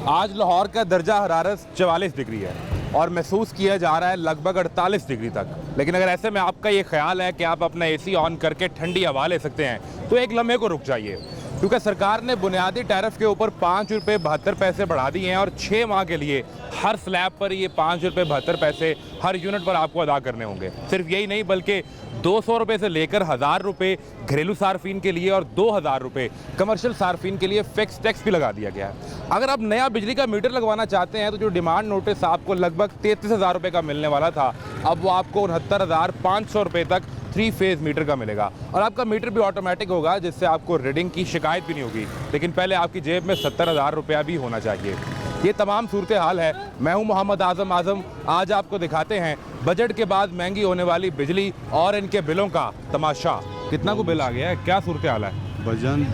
आज लाहौर का दर्जा हरारत 44 डिग्री है और महसूस किया जा रहा है लगभग 48 डिग्री तक। लेकिन अगर ऐसे में आपका ये ख्याल है कि आप अपना एसी ऑन करके ठंडी हवा ले सकते हैं तो एक लम्हे को रुक जाइए, क्योंकि सरकार ने बुनियादी टैरिफ के ऊपर 5 रुपये 72 पैसे बढ़ा दिए हैं और 6 माह के लिए हर स्लैब पर ये 5 रुपये 72 पैसे हर यूनिट पर आपको अदा करने होंगे। सिर्फ यही नहीं बल्कि 200 रुपये से लेकर 1000 रुपये घरेलू सार्फिन के लिए और 2000 रुपये कमर्शियल सार्फिन के लिए फिक्स टैक्स भी लगा दिया गया है। अगर आप नया बिजली का मीटर लगवाना चाहते हैं तो जो डिमांड नोटिस आपको लगभग 33,000 रुपये का मिलने वाला था, अब वो आपको 69,500 रुपये तक 3 फेज़ मीटर का मिलेगा और आपका मीटर भी ऑटोमेटिक होगा, जिससे आपको रीडिंग की शिकायत भी नहीं होगी। लेकिन पहले आपकी जेब में 70,000 रुपया भी होना चाहिए। ये तमाम सूरत हाल है। मैं हूं मोहम्मद आज़म। आज आपको दिखाते हैं बजट के बाद महंगी होने वाली बिजली और इनके बिलों का तमाशा। कितना को बिल आ गया है, क्या सूरत हाल है? भजन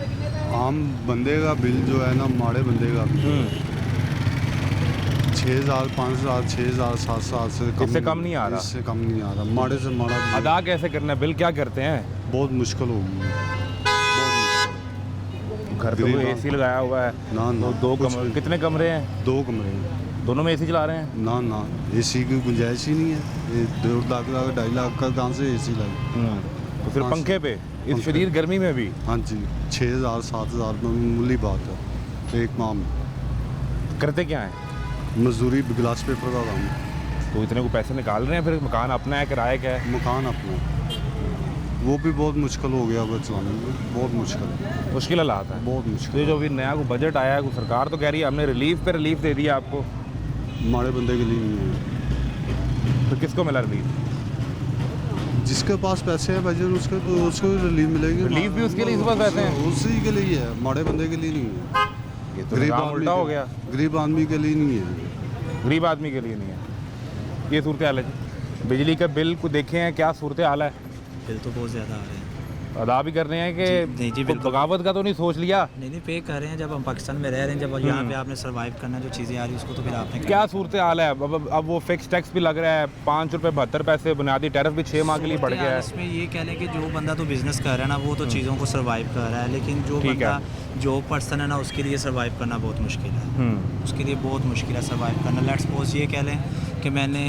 आम बंदे का बिल जो है ना, माड़े बंदे का 6,000 5,000 6,000 7,000 से कम नहीं आ रहा। इससे कम नहीं आ रहा। माड़े से माड़ा अदा कैसे करना है? बिल क्या करते हैं? बहुत मुश्किल होगी। घर पे कोई एसी लगाया हुआ है? ना ना। दो कमरे? कितने कमरे हैं? 2 कमरे हैं। दोनों में एसी चला रहे हैं? ना ना, एसी की गुंजाइश ही नहीं है। 1.5 लाख 2.5 लाख का कहाँ से एसी लगे? तो फिर पंखे पे इस शदीद गर्मी में भी? हाँ जी, 6,000 7,000 मामूली बात है एक माह में। करते क्या है? मजदूरी गिलास पेपर का काम। तो इतने को पैसे निकाल रहे हैं, फिर मकान अपना है, किराया क्या है? मकान अपना, वो भी बहुत मुश्किल हो गया अब चलाने में। बहुत मुश्किल हालात है, बहुत तो मुश्किल। ये जो अभी नया को बजट आया है, सरकार तो कह रही है हमने रिलीफ पे रिलीफ दे दिया आपको। माड़े बंदे के लिए नहीं है। तो किसको मिला रिलीफ? जिसके पास पैसे हैं भाई उसको रिलीफ मिलेगी। रिलीफ भी उसके लिए इस बात कहते हैं? उसी के लिए है, माड़े बंदे के लिए नहीं है। ये तो निज़ाम उल्टा हो गया। गरीब आदमी के लिए नहीं है। गरीब आदमी के लिए नहीं है। ये सूरत हाल है जी। बिजली का बिल को देखे हैं, क्या सूरत हाल है? बिल तो बहुत ज़्यादा आ रहे हैं। अदा भी कर रहे हैं कि जी बिल्कुल। बगावत का तो नहीं सोच लिया? नहीं पे कर रहे हैं। जब हम पाकिस्तान में रह रहे हैं, जब यहाँ पे आपने सर्वाइव करना, जो चीज़ें आ रही है उसको तो फिर आपने क्या सूरत हाल है? अब वो फिक्स टैक्स भी लग रहा है, 5 रुपये 72 पैसे, बुनियादी टैरिफ भी 6 माह के लिए बढ़ गया है। इसमें ये कह लें कि जो बंदा तो बिज़नेस कर रहा है ना, वो तो चीज़ों को सर्वाइव कर रहा है, लेकिन जो बंदा जो पर्सन है ना, उसके लिए सर्वाइव करना बहुत मुश्किल है। उसके लिए बहुत मुश्किल है सर्वाइव करना। लेट्स सपोज ये कह लें कि मैंने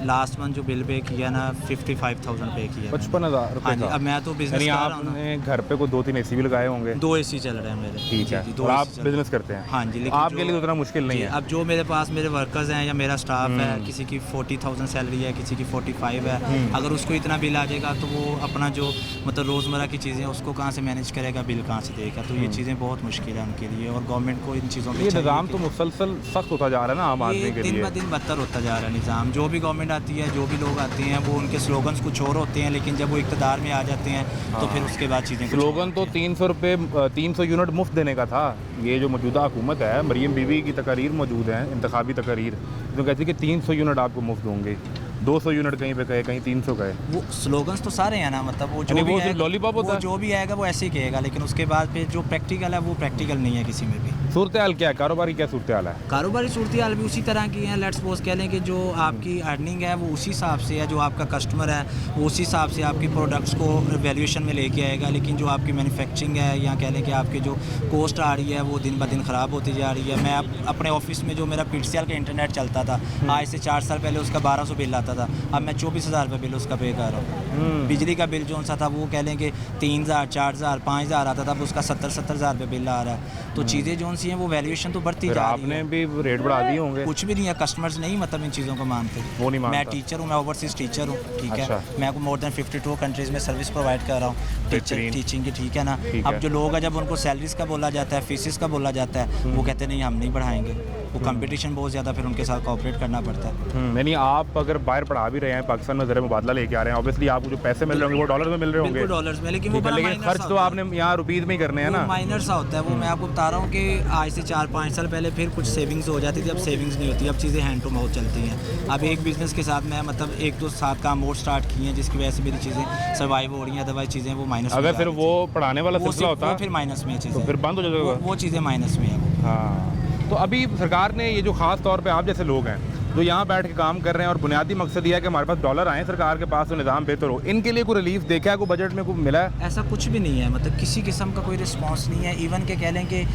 लास्ट मंथ जो बिल पे किया ना, 55,000 पे किया। 55,000? हाँ जी। अब मैं तो बिजनेस कर रहा हूँ ना। घर पे को 2-3 एसी भी लगाए होंगे? 2 एसी चल रहे हैं मेरे। ठीक है। और आप बिजनेस करते हैं? हाँ जी। लेकिन आपके लिए उतना मुश्किल नहीं है। अब जो मेरे पास मेरे वर्कर्स हैं या मेरा स्टाफ है, किसी की 40,000 सैलरी है, किसी की 45 है, अगर उसको इतना बिल आ जाएगा तो वो अपना जो मतलब रोज़मर्रा की चीज़ें उसको कहाँ से मैनेज करेगा, बिल कहाँ से देगा? तो ये चीज़ें बहुत मुश्किल है उनके लिए, और गवर्नमेंट को इन चीज़ों पर ये निज़ाम तो मुसलसल सख्त होता जा रहा है ना आम आदमी के लिए। दिन ब दिन बदतर होता जा रहा है निज़ाम। जो भी गवर्नमेंट आती है, जो भी लोग आते हैं, वो उनके स्लोगन्स कुछ और होते हैं, लेकिन जब वो इक़्तिदार में आ जाते हैं तो फिर उसके बाद चीज़ें स्लोगन तो 300 रुपये 300 यूनिट मुफ्त देने का था। ये जो मौजूदा हुकूमत है, मरीम बीवी की तकारीर मौजूद हैं, इंतखाबी तकारीर, जो कहती है कि 300 यूनिट आपको मुफ्त होंगे। 200 यूनिट कहीं पे कहे, कहीं 300 कहे। वो स्लोगन्स तो सारे हैं ना, मतलब वो जो भी है, लॉलीपॉप होता है, जो भी आएगा वो ऐसे ही कहेगा, लेकिन उसके बाद फिर जो प्रैक्टिकल है वो प्रैक्टिकल नहीं है किसी में भी। सूरत हाल क्या है? कारोबारी क्या सूरत हाल है? कारोबारी सूरत हाल भी उसी तरह की है। लेट्स सपोज कह लें कि जो आपकी अर्निंग है वो उसी हिसाब से है, जो आपका कस्टमर है वो उसी हिसाब से आपकी प्रोडक्ट्स को वैल्यूएशन में लेके आएगा। लेकिन जो आपकी मैन्युफैक्चरिंग है, या कह लें कि आपकी जो कॉस्ट आ रही है वो दिन ब दिन ख़राब होती जा रही है। मैं अपने ऑफिस में जो मेरा PTCL का इंटरनेट चलता था, आज से 4 साल पहले उसका 1200 बिल आता था, अब मैं 24,000 रुपये बिल उसका पे कर रहा हूँ। बिजली का बिल जो सा था वो कह लें कि 3,000 4,000 5,000 आता था, अब उसका 70,000 रुपये बिल आ रहा है। तो चीज़ें जो सी हैं वो वैल्यूएशन तो बढ़ती जा रही है। आपने भी रेट बढ़ा दिए होंगे? कुछ भी नहीं है, कस्टमर्स नहीं मतलब इन चीज़ों को मानते। वो नहीं मानता। मैं टीचर हूँ, मैं ओवरसीज़ टीचर हूँ, ठीक अच्छा। है। मैं को मोर देन 52 कंट्रीज़ में सर्विस प्रोवाइड कर रहा हूँ टीचिंग की, ठीक है ना। अब जो लोग हैं, जब उनको सैलरीज का बोला जाता है, फीसिस का बोला जाता है, वो कहते नहीं हम नहीं बढ़ाएंगे। वो कंपटीशन बहुत ज़्यादा, फिर उनके साथ कोऑपरेट करना पड़ता है। यानी आप अगर बाहर पढ़ा भी रहे हैं, पाकिस्तान में ज़र मुबादला लेके आ रहे हैं, ऑब्वियसली आपको जो पैसे मिल रहे होंगे वो डॉलर में मिल रहे होंगे। डॉलर्स में, लेकिन वो खर्च तो आपने यहाँ रुपीज़ में ही करने हैं ना। माइनर सा होता है वो। मैं आपको बता रहा हूँ कि आज से 4-5 साल पहले फिर कुछ सेविंग्स हो जाती थी, अब सेविंग्स नहीं होती, अब चीज़ें हैंड टू माउथ चलती हैं। अब एक बिज़नेस के साथ मैं मतलब 1-2 साथ काम और स्टार्ट किए हैं, जिसकी वजह से मेरी चीज़ें सर्वाइव हो रही हैं। अदरवाइज चीज़ें वो माइनस। अगर फिर वो पढ़ाने वाला सिलसिला होता है, फिर माइनस में चीज़ें, तो फिर बंद हो जाएगा। वो चीज़ें माइनस में है वो। हाँ, तो अभी सरकार ने ये जो ख़ास तौर पे आप जैसे लोग हैं, जो यहाँ बैठ के काम कर रहे हैं और बुनियादी मकसद ये है कि हमारे पास डॉलर आए सरकार के पास तो निज़ाम बेहतर हो, इनके लिए कोई रिलीफ देखा है, कोई बजट में कोई मिला है? ऐसा कुछ भी नहीं है, मतलब किसी किस्म का कोई रिस्पांस नहीं है। इवन के कह लें कि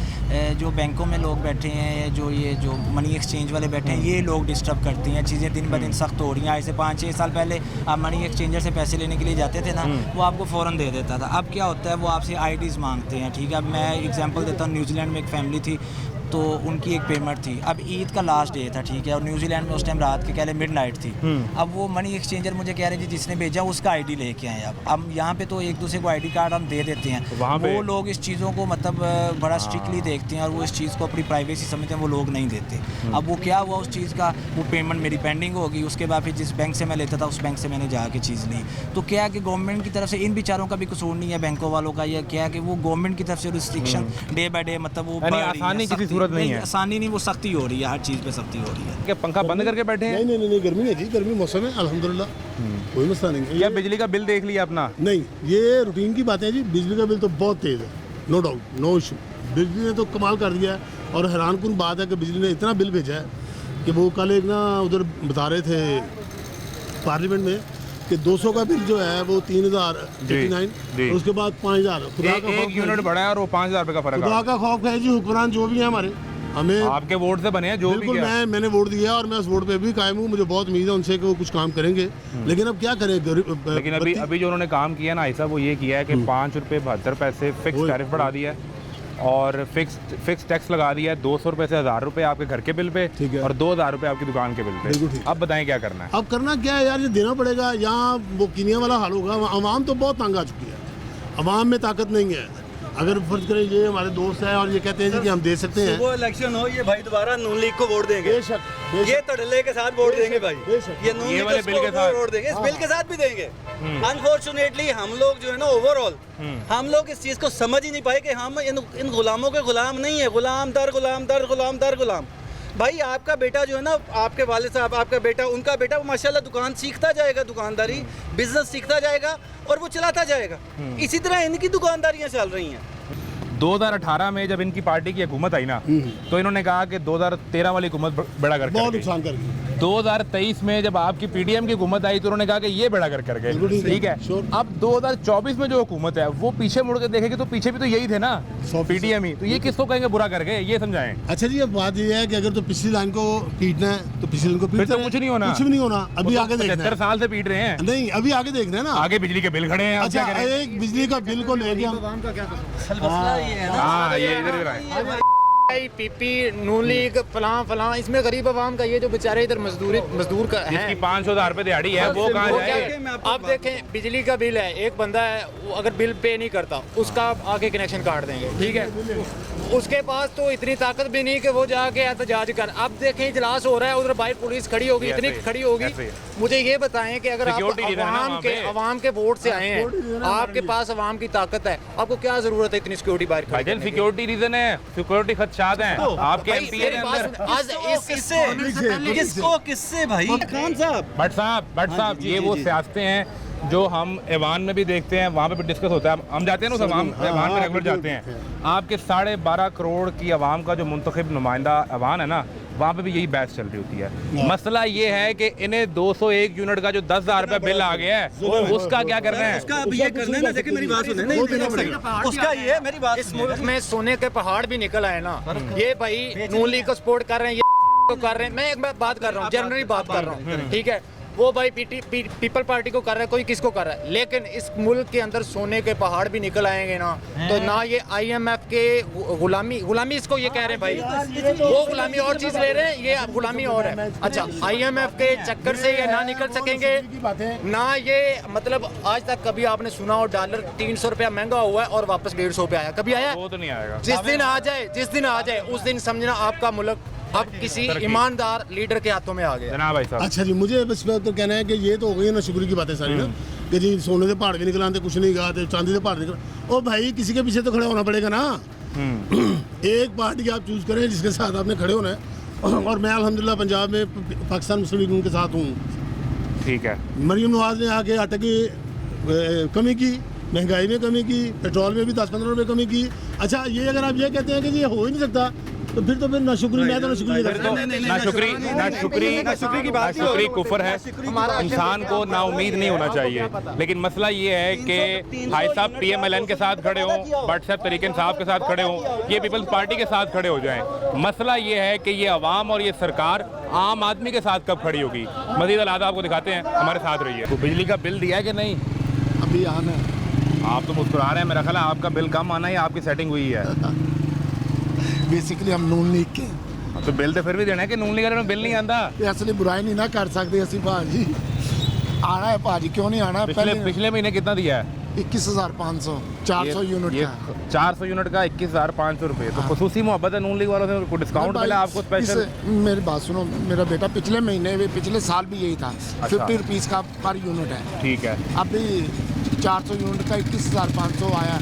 जो बैंकों में लोग बैठे हैं, जो मनी एक्सचेंज वाले बैठे हैं, ये लोग डिस्टर्ब करती हैं। चीज़ें दिन ब दिन सख्त हो रही हैं। ऐसे 5-6 साल पहले आप मनी एक्सचेंजर से पैसे लेने के लिए जाते थे ना, वो आपको फ़ौरन दे देता था। अब क्या होता है, वो आपसे IDs मांगते हैं। ठीक है, अब मैं एग्जांपल देता हूँ, न्यूजीलैंड में एक फैमिली थी, तो उनकी एक पेमेंट थी। अब ईद का लास्ट डे था, ठीक है, और न्यूजीलैंड में उस टाइम रात के कह लें मिडनाइट थी। अब वो मनी एक्सचेंजर मुझे कह रहे थे जिसने भेजा उसका ID लेके आए। अब यहाँ पे तो एक दूसरे को ID कार्ड हम दे देते हैं, वो लोग इस चीज़ों को मतलब बड़ा स्ट्रिक्टली देखते हैं और वो इस चीज़ को अपनी प्राइवेसी समझते हैं, वो लोग नहीं देते। अब वो क्या हुआ, उस चीज़ का वो पेमेंट मेरी पेंडिंग होगी। उसके बाद फिर जिस बैंक से मैं लेता था उस बैंक से मैंने जाके चीज़ ली। तो क्या है कि गवर्नमेंट की तरफ से इन बेचारों का भी कसूर नहीं है, बैंकों वालों का। या क्या है कि वो गवर्नमेंट की तरफ से रिस्ट्रिक्शन डे बाय डे मतलब वो आसानी किसी सूरत नहीं है, आसानी नहीं, वो सख्ती हो रही है, हर चीज़ पे सख्ती हो रही है। क्या पंखा बंद करके बैठे हैं? नहीं, गर्मी नहीं थी, गर्मी मौसम है अल्हम्दुलिल्लाह, कोई मसला नहीं है। क्या बिजली का बिल देख लिया अपना? नहीं, ये रूटीन की बातें हैं जी। बिजली का बिल तो बहुत तेज़ है, नो डाउट, नो इशू। बिजली ने तो कमाल कर दिया है। और हैरानकुन बात है कि बिजली ने इतना बिल भेजा है कि वो कल एक ना उधर बता रहे थे पार्लियामेंट में कि 200 का बिल जो है वो 3089 और उसके बाद 5000। खुदा का एक यूनिट बढ़ा है और वो 5000 रुपये का फर्क खुदा है। का खौफ है जी। हुक्मरान जो भी है हमारे, हमें आपके वोट से बने हैं जो भी बिल्कुल, किया। मैंने वोट दिया और मैं उस वोट पे भी कायम हूँ। मुझे बहुत उम्मीद है उनसे कि वो कुछ काम करेंगे, लेकिन अब क्या करें। लेकिन अभी जो उन्होंने काम किया ना ऐसा, वो ये किया है कि 5 रुपये 72 पैसे फिक्स टैरिफ बढ़ा दिया है और फिक्स टैक्स लगा दिया है। 200 रुपये से 1000 रुपये आपके घर के बिल पे और 2000 रुपये आपकी दुकान के बिल पे। अब बताएं क्या करना है? अब करना क्या है यार, ये देना पड़ेगा। यहाँ वो कीनिया वाला हाल होगा। आवाम तो बहुत तंग आ चुकी है, आवाम में ताकत नहीं है। अगर फर्ज करें ये हमारे दोस्त हैं और ये कहते हैं कि हम दे सकते हैं, वो इलेक्शन हो, ये भाई दोबारा नून लीग को वोट देंगे। बेशक ये तड़ले के साथ वोट देंगे भाई, ये नून लीग वाले बिल के साथ वोट देंगे, इस बिल के साथ भी देंगे। अनफॉर्चुनेटली हम लोग जो है ना ओवरऑल हम लोग इस चीज़ को समझ ही नहीं पाए कि हम इन गुलामों के गुलाम नहीं है। गुलाम दर गुलाम दर गुलाम दर गुलाम। भाई आपका बेटा जो है ना, आपके वालिद साहब, आपका बेटा, उनका बेटा वो माशाल्लाह दुकान सीखता जाएगा, दुकानदारी बिजनेस सीखता जाएगा और वो चलाता जाएगा। इसी तरह इनकी दुकानदारियाँ चल रही हैं। 2018 में जब इनकी पार्टी की हुकूमत आई ना, तो इन्होंने कहा कि 2013 वाली हुकूमत बेड़ा कर बहुत नुकसान कर गई। 2023 में जब आपकी PDM की हुकूमत आई तो उन्होंने कहा कि ये बेड़ा कर गए, ठीक है। अब 2024 में जो हुकूमत है वो पीछे मुड़ के देखेगी तो पीछे भी तो यही थे ना, PDM ही। तो ये किसको कहेंगे बुरा कर गए, ये समझाएं। अच्छा जी, अब बात ये है कि अगर तो पिछली लाइन को पीटना है तो पिछली लाइन को फिर पीटना तो कुछ नहीं होना, कुछ भी नहीं होना। अभी आगे देखना है। 75 साल से पीट रहे हैं। नहीं, अभी आगे देखना है ना। आगे बिजली के बिल खड़े हैं। अच्छा, एक बिजली का बिल को लेके हम मसला ये है ना, हाँ, ये इधर इधर आए। पीपी नून लीग फलां इसमें गरीब आवाम का ये जो बेचारे इधर मजदूर का है, जिसकी 500 रुपये दिहाड़ी है वो कहाँ जाए? आप देखें बिजली का बिल है, एक बंदा है वो अगर बिल पे नहीं करता उसका आप आगे कनेक्शन काट देंगे, ठीक है। उसके पास तो इतनी ताकत भी नहीं कि वो जाके एहतजाज कर। अब देखें इजलास हो रहा है, उधर बाहर पुलिस खड़ी होगी, इतनी खड़ी होगी। मुझे ये बताएं कि अगर आप अवाम के वोट से आए हैं, आपके पास अवाम की ताकत है, आपको क्या जरूरत है इतनी सिक्योरिटी बाहर खड़ी करने की? सिक्योरिटी रीजन है, सिक्योरिटी खदशात हैं आपके भाई, MP मेरी के बात अंदर। सुन, आज किससे भाई खान साहब? भट्ट साहब, ये वो सियासतें हैं जो हम ऐवान में भी देखते हैं, वहाँ पे भी डिस्कस होता है। हम जाते हैं ना उस ऐवान में रेगुलर जाते हैं। आपके 12.5 करोड़ की आवाम का जो मुंतखब नुमाइंदा ऐवान है ना, वहाँ पे भी यही बहस चल रही होती है। मसला ये है कि इन्हें 201 यूनिट का जो 10,000 रुपये बिल आ गया है उसका क्या करना है? उसका अब ये करना है ना, देखिए मेरी बात सुने, नहीं उसका ये है, मेरी बात इस मुल्क में सोने के पहाड़ भी निकल आए ना। ये भाई नून लीग को सपोर्ट कर रहे हैं, ये कर रहे हैं। मैं एक बात कर रहा हूँ, जनरली बात कर रहा हूँ, ठीक है। वो भाई पीपल पार्टी को कर रहा है, कोई किसको कर रहा है, लेकिन इस मुल्क के अंदर सोने के पहाड़ भी निकल आएंगे ना, तो ना ये IMF के गुलामी इसको ये कह रहे हैं भाई, वो गुलामी और चीज ले रहे हैं, ये गुलामी और है। अच्छा, IMF के चक्कर से ये ना निकल सकेंगे ना। ये मतलब आज तक कभी आपने सुना हो डॉलर 300 रुपया महंगा हुआ है और वापस 150 पे आया? कभी आया? वो तो नहीं आएगा। जिस दिन आ जाए उस दिन समझना आपका मुल्क अब किसी ईमानदार लीडर के हाथों में आ गया। जनाब भाई साहब, अच्छा जी, मुझे बस तो कहना है कि ये तो हो गई ना शुक्र की बातें सारी ना, कि जी सोने के पहाड़ भी निकल आते, कुछ नहीं गाते, चांदी के पहाड़ निकल। ओ भाई, किसी के पीछे तो खड़े होना पड़ेगा ना। एक पार्टी आप चूज करें जिसके साथ आपने खड़े होना है। और मैं अल्हम्दुलिल्लाह पंजाब में पाकिस्तान मुस्लिम लीग के साथ हूँ। ठीक है। मरियम नवाज ने आके आटे की कमी की, महंगाई में कमी की, पेट्रोल में भी 10-15 रुपये कमी की। अच्छा, ये अगर आप ये कहते हैं कि ये हो ही नहीं सकता, तो फिर ना शुक्री, मैं तो ना शुक्री फिर तो ना शुक्री कुफर है। इंसान को ना उम्मीद नहीं होना चाहिए। लेकिन मसला ये है कि भाई साहब PMLN के साथ खड़े हों, भट्ट साहब तरीके इंसाफ के साथ खड़े हों, ये पीपल्स पार्टी के साथ खड़े हो जाएं। मसला ये है कि ये अवाम और ये सरकार आम आदमी के साथ कब खड़ी होगी। मजीद हालात आपको दिखाते हैं, हमारे साथ रहिए। तो बिजली का बिल दिया है कि नहीं? अभी आना है। आप तो मुस्कुरा रहे हैं, मेरा ख्याल है आपका बिल कम आना है या आपकी सेटिंग हुई है? बेसिकली हम नून लीग के तो बिल तो फिर भी देना है कि नून लीग वालों बिल नहीं आता। असली बुराई नहीं ना कर सकते असि भाजी, आना है भाजी, क्यों नहीं आना? पिछले महीने कितना दिया है? 21,500 400 यूनिट ये का। 400 यूनिट का 21,500 रुपये। तो खसूसी मोहब्बत है नून लीग वालों से, कोई डिस्काउंट मिला आपको स्पेशल? मेरी बात सुनो, मेरा बेटा पिछले साल भी यही था। 50 रुपीज़ का पर यूनिट है। ठीक है। अभी 400 यूनिट का 21,500 आया,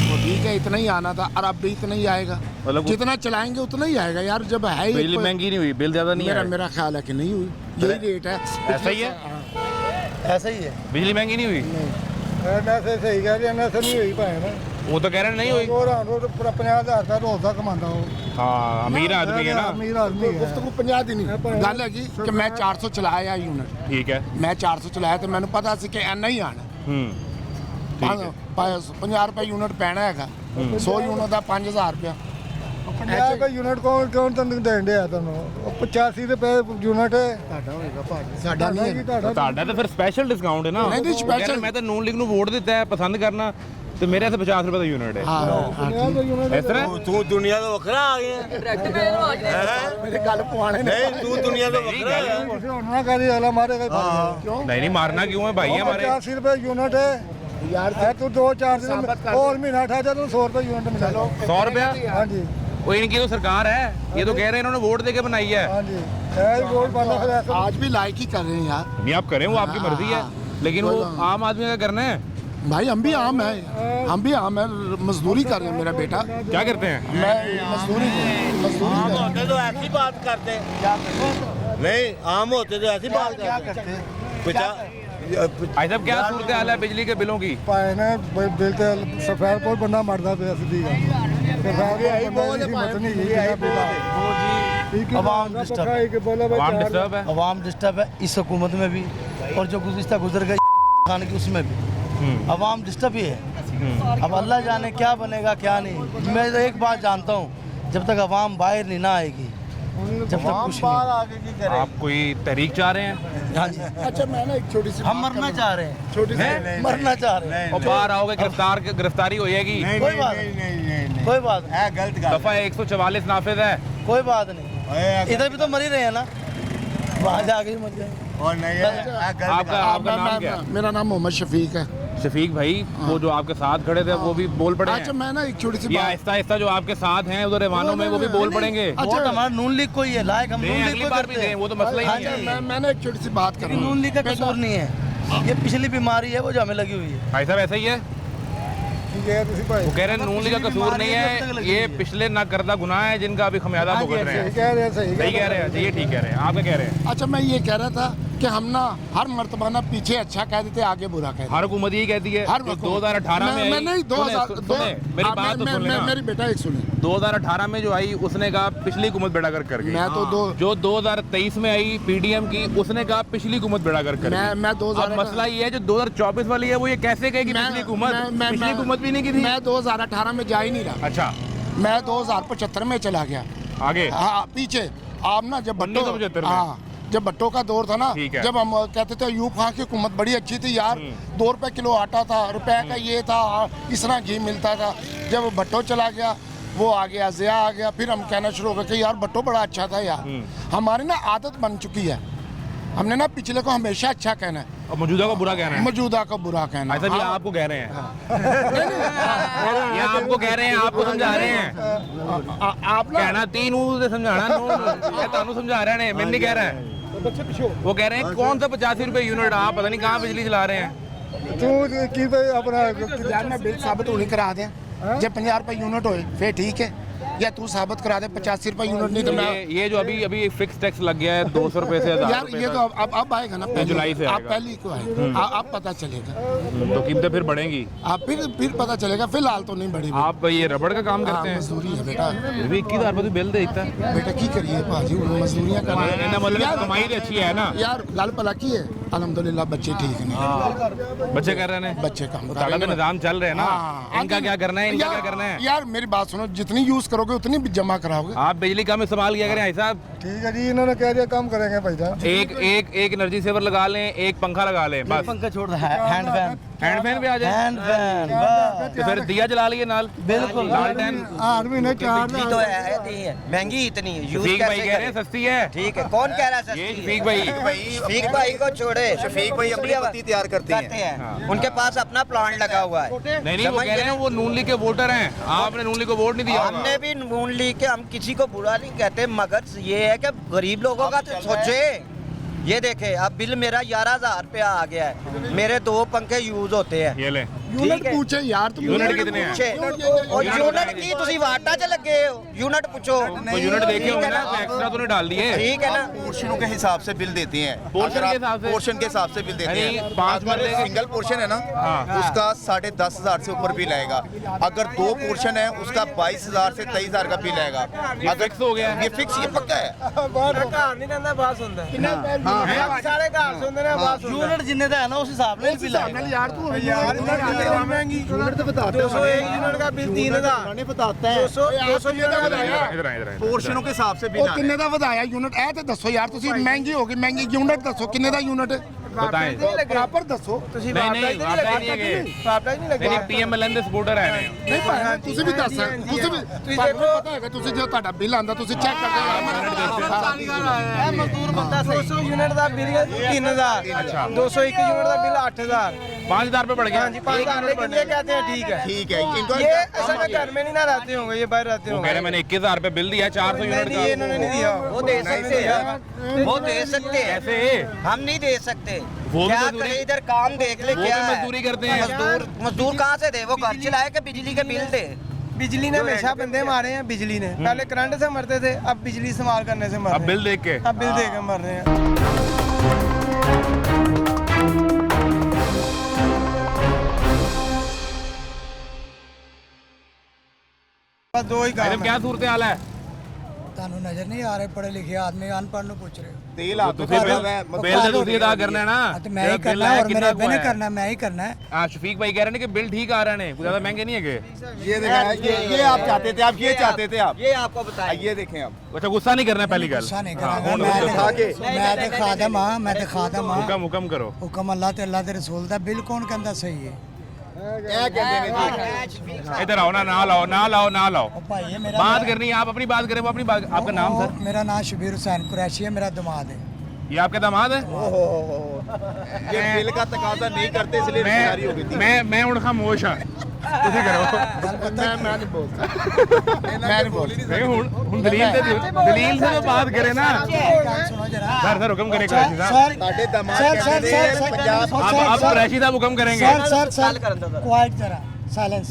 तो ठीक है, इतना ही आना था। और अब भी इतना ही आएगा, मतलब जितना चलाएंगे उतना ही आएगा यार। जब है बिजली महंगी नहीं हुई, बिल ज़्यादा नहीं है? मेरा ख्याल है कि नहीं हुई, यही रेट है। ऐसा ही है? ऐसा ही है, बिजली महंगी नहीं हुई? सही कह रहे हैं, नहीं हुई पाए ना। वो तो कह रहे हैं नहीं हुई। 50,000 का रोज का कमाता हो। हाँ, अमीर आदमी है ना। अमीर आदमी है। गुफ्तगू 50 दिन गल है कि मैं 400 चलाया यूनिट। ठीक है। मैं 400 चलाया तो मैंने पता सी कि इन्ना ही आना। 50 रुपये यूनिट पैना है। 100 यूनिट का 5,000 रुपया। 50 रुपये यूनिट कौन तंग दें दिया तुम? 85 रुपये यूनिट साडा नहीं है। ਤੁਹਾਡਾ ਤਾਂ ਫਿਰ ਸਪੈਸ਼ਲ ਡਿਸਕਾਊਂਟ ਹੈ ਨਾ। ਨਹੀਂ, ਨਹੀਂ, special। ਮੈਂ ਤਾਂ ਨੂਨ ਲੀਗ ਨੂੰ ਵੋਟ ਦਿੱਤਾ ਹੈ, ਪਸੰਦ ਕਰਨਾ, ਤੇ ਮੇਰੇ ਇੱਥੇ 50 ਰੁਪਏ ਦਾ ਯੂਨਿਟ ਹੈ। ਇਸ ਤਰ੍ਹਾਂ ਤੂੰ ਦੁਨੀਆ ਤੋਂ ਵੱਖਰਾ ਆ ਗਿਆ। मेरे गल पवाने ने। ਨਹੀਂ ਤੂੰ ਦੁਨੀਆ ਤੋਂ ਵੱਖਰਾ ਆ। होना करी वाला मारेगा क्यों? नहीं मारना क्यों है भाई हमारे? 85 रुपये यूनिट है यार है। तू 2-4 दिन और महीना ठा जा, तो 100 रुपये यूनिट मिला। 100 रुपया? हाँ जी, वो इनकी तो सरकार है, ये तो कह रहे हैं इन्होंने वोट देके बनाई है। हाँ जी, है वोट वाला है ऐसा। आज भी लाइक ही कर रहे हैं यार। नहीं आप करें, वो आपकी मर्जी है, लेकिन वो आम आदमी का करना है। भाई हम भी आम है, हम भी आम है, मजदूरी कर रहे हैं। मेरा बेटा क्या करते हैं? मैं मजदूरी आम होते तो ऐसी बात करते। नहीं आम होते तो ऐसी बात करते। भाई साहब क्या सूरत हाल है बिजली के बिलों की? पाए ने बिल ते सफेद बहुत बंदा मरदा पे सीधी अवाम डिस्टर्ब है। अवाम डिस्टर्ब है इस हुकूमत में भी, और जो गुज़िश्ता गुजर गई खान की उसमें भी अवाम डिस्टर्ब ही है। अब अल्लाह जाने क्या बनेगा क्या नहीं। मैं तो एक बात जानता हूँ, जब तक अवाम बाहर नहीं ना आएगी, जब तक कुछ नहीं। आप कोई तहरीक चाह रहे हैं? हाँ जी, अच्छा मैं ना एक छोटी सी हम मरना चाह रहे हैं, छोटी सी मरना चाह रहे हैं। और बाहर आओगे गिरफ्तारी हो जाएगी। कोई बात नहीं, कोई बात नहीं, गलत दफा 144 नाफिज है। कोई बात नहीं। इधर भी तो मर ही रहे हैं ना, वहाँ जाके ही मर जाए। और नहीं आपका नाम क्या है? मेरा नाम मोहम्मद शफीक है। शफीक भाई, वो जो आपके साथ खड़े थे वो भी बोल पड़े अच्छा हैं? मैं ना एक छोटी सी ये बात, आहिस्ता आहिस्ता जो आपके साथ हैं उधर ऐवानों में वो भी बोल पड़ेंगे। वोट हमारा नून लीग को ही है, लायक हम नून लीग अगली को बार भी करते दें, हैं। वो तो मसला ही नहीं है। मैंने एक छोटी सी बात कर नून लीग का कसूर नहीं है, ये पिछली बीमारी है वो जो हमें लगी हुई है। भाई साहब ऐसा ही है, वो कह रहे हैं नून लीग का कसूर नहीं है, ये पिछले ना करदा गुनाह है जिनका अभी खमियाजा भुगत रहे हैं। कह रहे हैं, सही सही कह रहे हैं, ये ठीक कह रहे हैं। आप क्या कह रहे हैं? अच्छा मैं ये कह रहा था कि हम ना हर मर्तबा ना पीछे अच्छा कह देते आगे बुरा कह देते। हर हुकूमत यही कहती है। हर जो वक्त 2018 में मैं आई, नहीं 2000 सुने, मेरी बात तो सुन लेना। मेरी बेटा एक सुने, 2018 में जो आई उसने कहा पिछली हुकूमत बेड़ागर्क कर गई। मैं तो जो 2023 में आई PDM की, उसने कहा पिछली हुकूमत बेड़ागर्क कर गई। मैं 2000 अब मसला ये है जो 2024 वाली है वो ये कैसे कहेगी पिछली हुकूमत भी नहीं की थी। मैं 2018 में जा ही नहीं रहा। अच्छा, मैं 2075 में चला गया आगे हाँ पीछे। आप ना जब भट्टो 1975 में? हाँ जब भट्टो का दौर था ना, ठीक है। जब हम कहते थे यूब खान की हुकूमत बड़ी अच्छी थी यार, 2 रुपए किलो आटा था, रुपए का ये था, इस तरह घी मिलता था। जब भट्टो चला गया, वो आ गया, ज़िया आ गया, फिर हम कहना शुरू हो गए कि यार भट्टो बड़ा अच्छा था यार। हमारी ना आदत बन चुकी है, हमने ना पिछले को हमेशा अच्छा कहना है और मौजूदा को बुरा कहना है। मौजूदा को बुरा कहना है। ऐसा भी आपको कह रहे हैं, ये आपको कह रहे हैं, आपको समझा रहे हैं। आप ना कहना 3 से समझाना ये तानू समझा रहे हैं, मैं नहीं कह रहा है। वो कह रहे हैं कौन सा 85 रुपए यूनिट, आप पता नहीं कहाँ बिजली चला रहे हैं। तू की भाई अपना यार मैं बिल साबित होने करा दें, जब 50 रुपए यूनिट होए फिर ठीक है। या तू साबित करा दे 85 रुपए यूनिट नहीं तो मैं ये जो अभी फिक्स टैक्स लग गया है 200 रुपए से 1000 यार रुपए ये तो अब आएगा ना जुलाई से आप आएगा। पहले ही को आए आप पता चलेगा तो कीमतें फिर बढ़ेंगी। आप फिर पता चलेगा फिलहाल तो नहीं बढ़ेगी आप ये रबड़ का काम करते हैं? मजदूरी है बेटा 21,000 रुपए बिल देता है बेटा की करिए भाजी मजदूरियां ना, मतलब कमाई तो अच्छी है ना यार गल भला की है अल्हम्दुलिल्लाह बच्चे ठीक ने बच्चे कर रहे हैं, बच्चे काम कर ताला पे निजाम चल रहे हैं ना। हाँ, इनका क्या करना है, इनका क्या करना है? यार मेरी बात सुनो जितनी यूज करोगे उतनी जमा कराओगे आप बिजली कम इस्तेमाल किया करें भाई साहब। ठीक है जी इन्होंने कह दिया कम करेंगे भाई साहब एक एनर्जी सेवर लगा लें, एक पंखा लगा लें बस। पंखा छोड़ दो हैंड फैन हैंड फैन भी आ जाए, हैंड फैन तो फिर दिया जला लिए नाल। बिल्कुल लालटेन। आदमी ने चार तो है महंगी इतनी है यूज शफीक भाई कैसे कह रहे हैं करें? सस्ती है। ठीक है कौन कह रहा है ये सस्ती शफीक भाई शफीक भाई को छोड़े शफीक भाई अपनी पत्ती तैयार करते हैं उनके पास अपना प्लांट लगा हुआ है। नहीं वो कह रहे हैं वो नून लीग के वोटर हैं, आपने नून लीग को वोट नहीं दिया होगा। हमने भी नून लीग के हम किसी को बुरा नहीं कहते मगर ये है कि गरीब लोगों का तो सोचे। ये देखे अब बिल मेरा 11,000 रुपया आ गया है, मेरे 2 पंखे यूज होते हैं। ये ले यूनिट पूछे यार तुम यूनिट कितने हैं? और यूनिट की तुसी वाटा च लगे हो यूनिट पूछो तो यूनिट देखे होंगे ना, तो एक्स्ट्रा तो नहीं डाल दिए। ठीक है ना पोर्शनों के हिसाब से बिल देते हैं, पोर्शन के हिसाब से? पोर्शन के हिसाब से बिल देते यानी हैं। 5 बंदे के सिंगल पोर्शन है ना उसका 10,500 से ऊपर बिल आएगा। अगर 2 पोर्शन है उसका 22,000 से 23,000 का बिल आएगा। ये फिक्स हो गया है? ये फिक्स ये पक्का है। यूनिट जिन्ने का है ना उस हिसाब से बिल आएगा यार तू इधर आए। पोर्शनों के हिसाब से बिल ਉਹ ਕਿੰਨੇ ਦਾ ਵਧਾਇਆ ਯੂਨਿਟ ਇਹ ਤੇ ਦੱਸੋ ਯਾਰ ਤੁਸੀਂ ਮਹਿੰਗੀ ਹੋ ਗਈ ਮਹਿੰਗੀ ਯੂਨਿਟ ਦੱਸੋ ਕਿੰਨੇ ਦਾ ਯੂਨਿਟ बताएं। ਬਰਾਬਰ ਦੱਸੋ नहीं PMLN ਦੇ ਸਪੋਰਟਰ ਹੈ ਨੇ। ਨਹੀਂ ਭਾਈ ਤੁਸੀਂ ਵੀ ਦੱਸ ਤੁਸੀਂ ਵੀ ਤੁਹਾਨੂੰ ਪਤਾ ਹੈਗਾ ਤੁਸੀਂ ਜੋ ਤੁਹਾਡਾ ਬਿੱਲ ਆਂਦਾ ਤੁਸੀਂ ਚੈੱਕ ਕਰਦੇ ਇਹ ਮਜ਼ਦੂਰ ਬੰਦਾ 200 ਯੂਨਿਟ ਦਾ ਬਿੱਲ 3000 अच्छा 201 यूनिट का बिल 8000 5,000 रुपए बढ़ गया। हाँ जी 5000 लेकिन ये कहते हैं ठीक है ठीक है इनको ये असल में घर में नहीं ना रहते होंगे ये बाहर रहते वो कह होंगे रहे मैंने 21,000 रुपए बिल दिया 400 यूनिट नहीं, ये इन्होंने नहीं दिया वो दे सकते हैं वो दे सकते हैं कैसे? हम नहीं दे सकते। वो भी क्या मजदूरी- करे इधर काम देख ले वो क्या भी है? मजदूरी करते हैं। मजदूर कहाँ से दे वो घर चलाए के बिजली के बिल दे। बिजली ने हमेशा बंदे मारे हैं बिजली ने पहले करंट से मरते थे अब बिजली इस्तेमाल करने से मर अब रहे बिल देख के हैं अब बिल दे के मर रहे हैं बस 2 ही मैडम काम क्या सूरत हाल है? ਤੁਹਾਨੂੰ ਨਜ਼ਰ ਨਹੀਂ ਆ ਰਹੇ ਪੜ੍ਹੇ ਲਿਖੇ ਆਦਮੀ ਅਨਪੜ੍ਹ ਨੂੰ ਪੁੱਛ ਰਹੇ ਹੋ तेल आप ਤੁਸੀਂ ਬਿਲ ਤੇ ਤੁਸੀਂ ਅਦਾ ਕਰਨਾ ਹੈ ਨਾ। तो मैं ही करना है और मेरे अब्बे ने करना है मैं ही करना है हाँ शफीक भाई कह रहे हैं कि बिल ठीक आ रहे हैं, कुछ ज्यादा महंगे नहीं है के? ये देखें ये आप चाहते थे आप ये चाहते थे आप ये आपको बताया ये देखें आप अच्छा गुस्सा नहीं करना है पहली गल। गुस्सा नहीं हाँ, करांगा मैं ते खादम हाँ मैं ते खादम हाँ हुक्म करो। हुक्म अल्लाह ते अल्लाह दे रसूल दा बिल कौन कहंदा सही है इधर आओ ना लाओ ओ भाई ये मेरा बात करनी है, आप अपनी बात करें, वो अपनी बात। आपका नाम सर? मेरा नाम शबीर हुसैन कुरैशी है मेरा दामाद है ये आपके दामाद है? ये बिल का तकाजा नहीं करते इसलिए बेकारी हो गई थी। मैं उन खामोश हाँ ਤੁਸੀਂ ਕਰੋ। ਮੈਂ ਨਹੀਂ ਬੋਲਦਾ नहीं हुन दलील से जो बात करे ना सुनो जरा सर हुक्म करें कुरैशी साहब। साडे दामाद कहते थे पंजाब अब कुरैशी साहब हुक्म करेंगे। सर क्वाइट जरा साइलेंस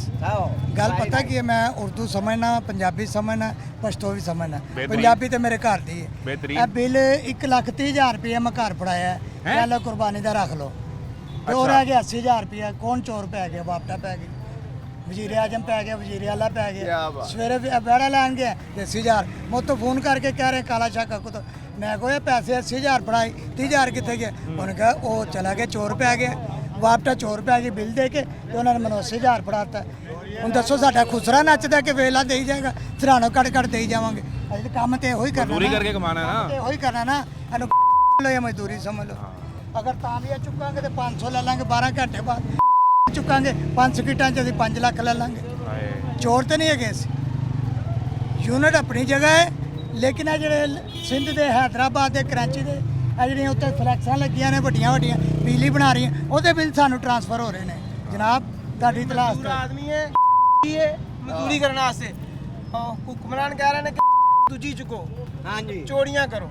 गल पता की है मैं उर्दू समझना पंजाबी समझना पश्तो भी समझना पंजाबी तो मेरे घर दी है बेहतरीन। ਇਹ ਬਿੱਲ 1,30,000 रुपया मैं घर फड़ाया है पहले कुर्बानी का रख लो और रह गया 80,000 रुपया कौन चोर पै गया वापटा पै गया वजीर आजम पै गया वजीर आला पै गया सवेरे बेड़ा लैन गया 80,000 मुझ तो फोन करके कह रहे काला शाह को तो मैं कोई पैसे 80,000 फड़ाए 30,000 कितने गए उन्होंने कहा वो चला गया चोर पै गया वापटा चोर पै गई बिल दे के तो उन्होंने मैंने 80,000 फड़ाता ਹੁਣ ਦੱਸੋ ਸਾਡਾ ਖੁਸਰਾ ਨੱਚਦਾ ਕਿ ਵੇਲਾ ਦੇਈ ਜਾਏਗਾ ਸਿਰਾਣੋ ਕੱਢ ਕੱਢ ਦੇਈ ਜਾਵਾਂਗੇ ਅਸੀਂ ਕੰਮ ਤੇ ਇਹੋ ਹੀ ਕਰਨਾ मजदूरी करके कमाना है ना। ਇਹੋ ਹੀ ਕਰਨਾ ਨਾ ਇਹਨੂੰ ਲੋ ਮਜ਼ਦੂਰੀ ਸਮਝ ਲਓ ਅਗਰ ਤਾਂਬੀਆ ਚੁੱਕਾਂਗੇ ਤੇ 500 ਲੈ ਲਾਂਗੇ 12 ਘੰਟੇ ਬਾਅਦ ਚੁੱਕਾਂਗੇ 5 ਸਕਿੱਟਾਂ 'ਚ ਅਸੀਂ 5 ਲੱਖ ਲੈ ਲਾਂਗੇ ਚੋਰ ਤੇ ਨਹੀਂ ਹੈਗੇ ਅਸੀਂ ਯੂਨਿਟ ਆਪਣੀ ਜਗ੍ਹਾ ਹੈ ਲੇਕਿਨ ਇਹ ਜਿਹੜੇ ਸਿੰਧ ਦੇ ਹੈਦਰਾਬਾਦ ਦੇ ਕਰਾਚੀ ਦੇ ਇਹ ਜਿਹੜੀਆਂ ਉੱਤੇ ਫਲੈਕਸਾਂ ਲੱਗੀਆਂ ਨੇ ਵੱਡੀਆਂ ਵੱਡੀਆਂ ਬਿਜਲੀ ਬਣਾ ਰਹੀਆਂ ਉਹਦੇ ਬਿੱਲ ਸਾਨੂੰ ਟ੍ਰਾਂਸਫਰ ਹੋ ਰਹੇ ਨੇ ਜਨਾਬ ਤੁਹਾਡੀ ਤਲਾਸ਼ ਤੇ आदमी है ये मजदूरी करने वास्ते हुक्मरान कह रहे हैं कि दूजी चुको हाँ जी चोरियां करो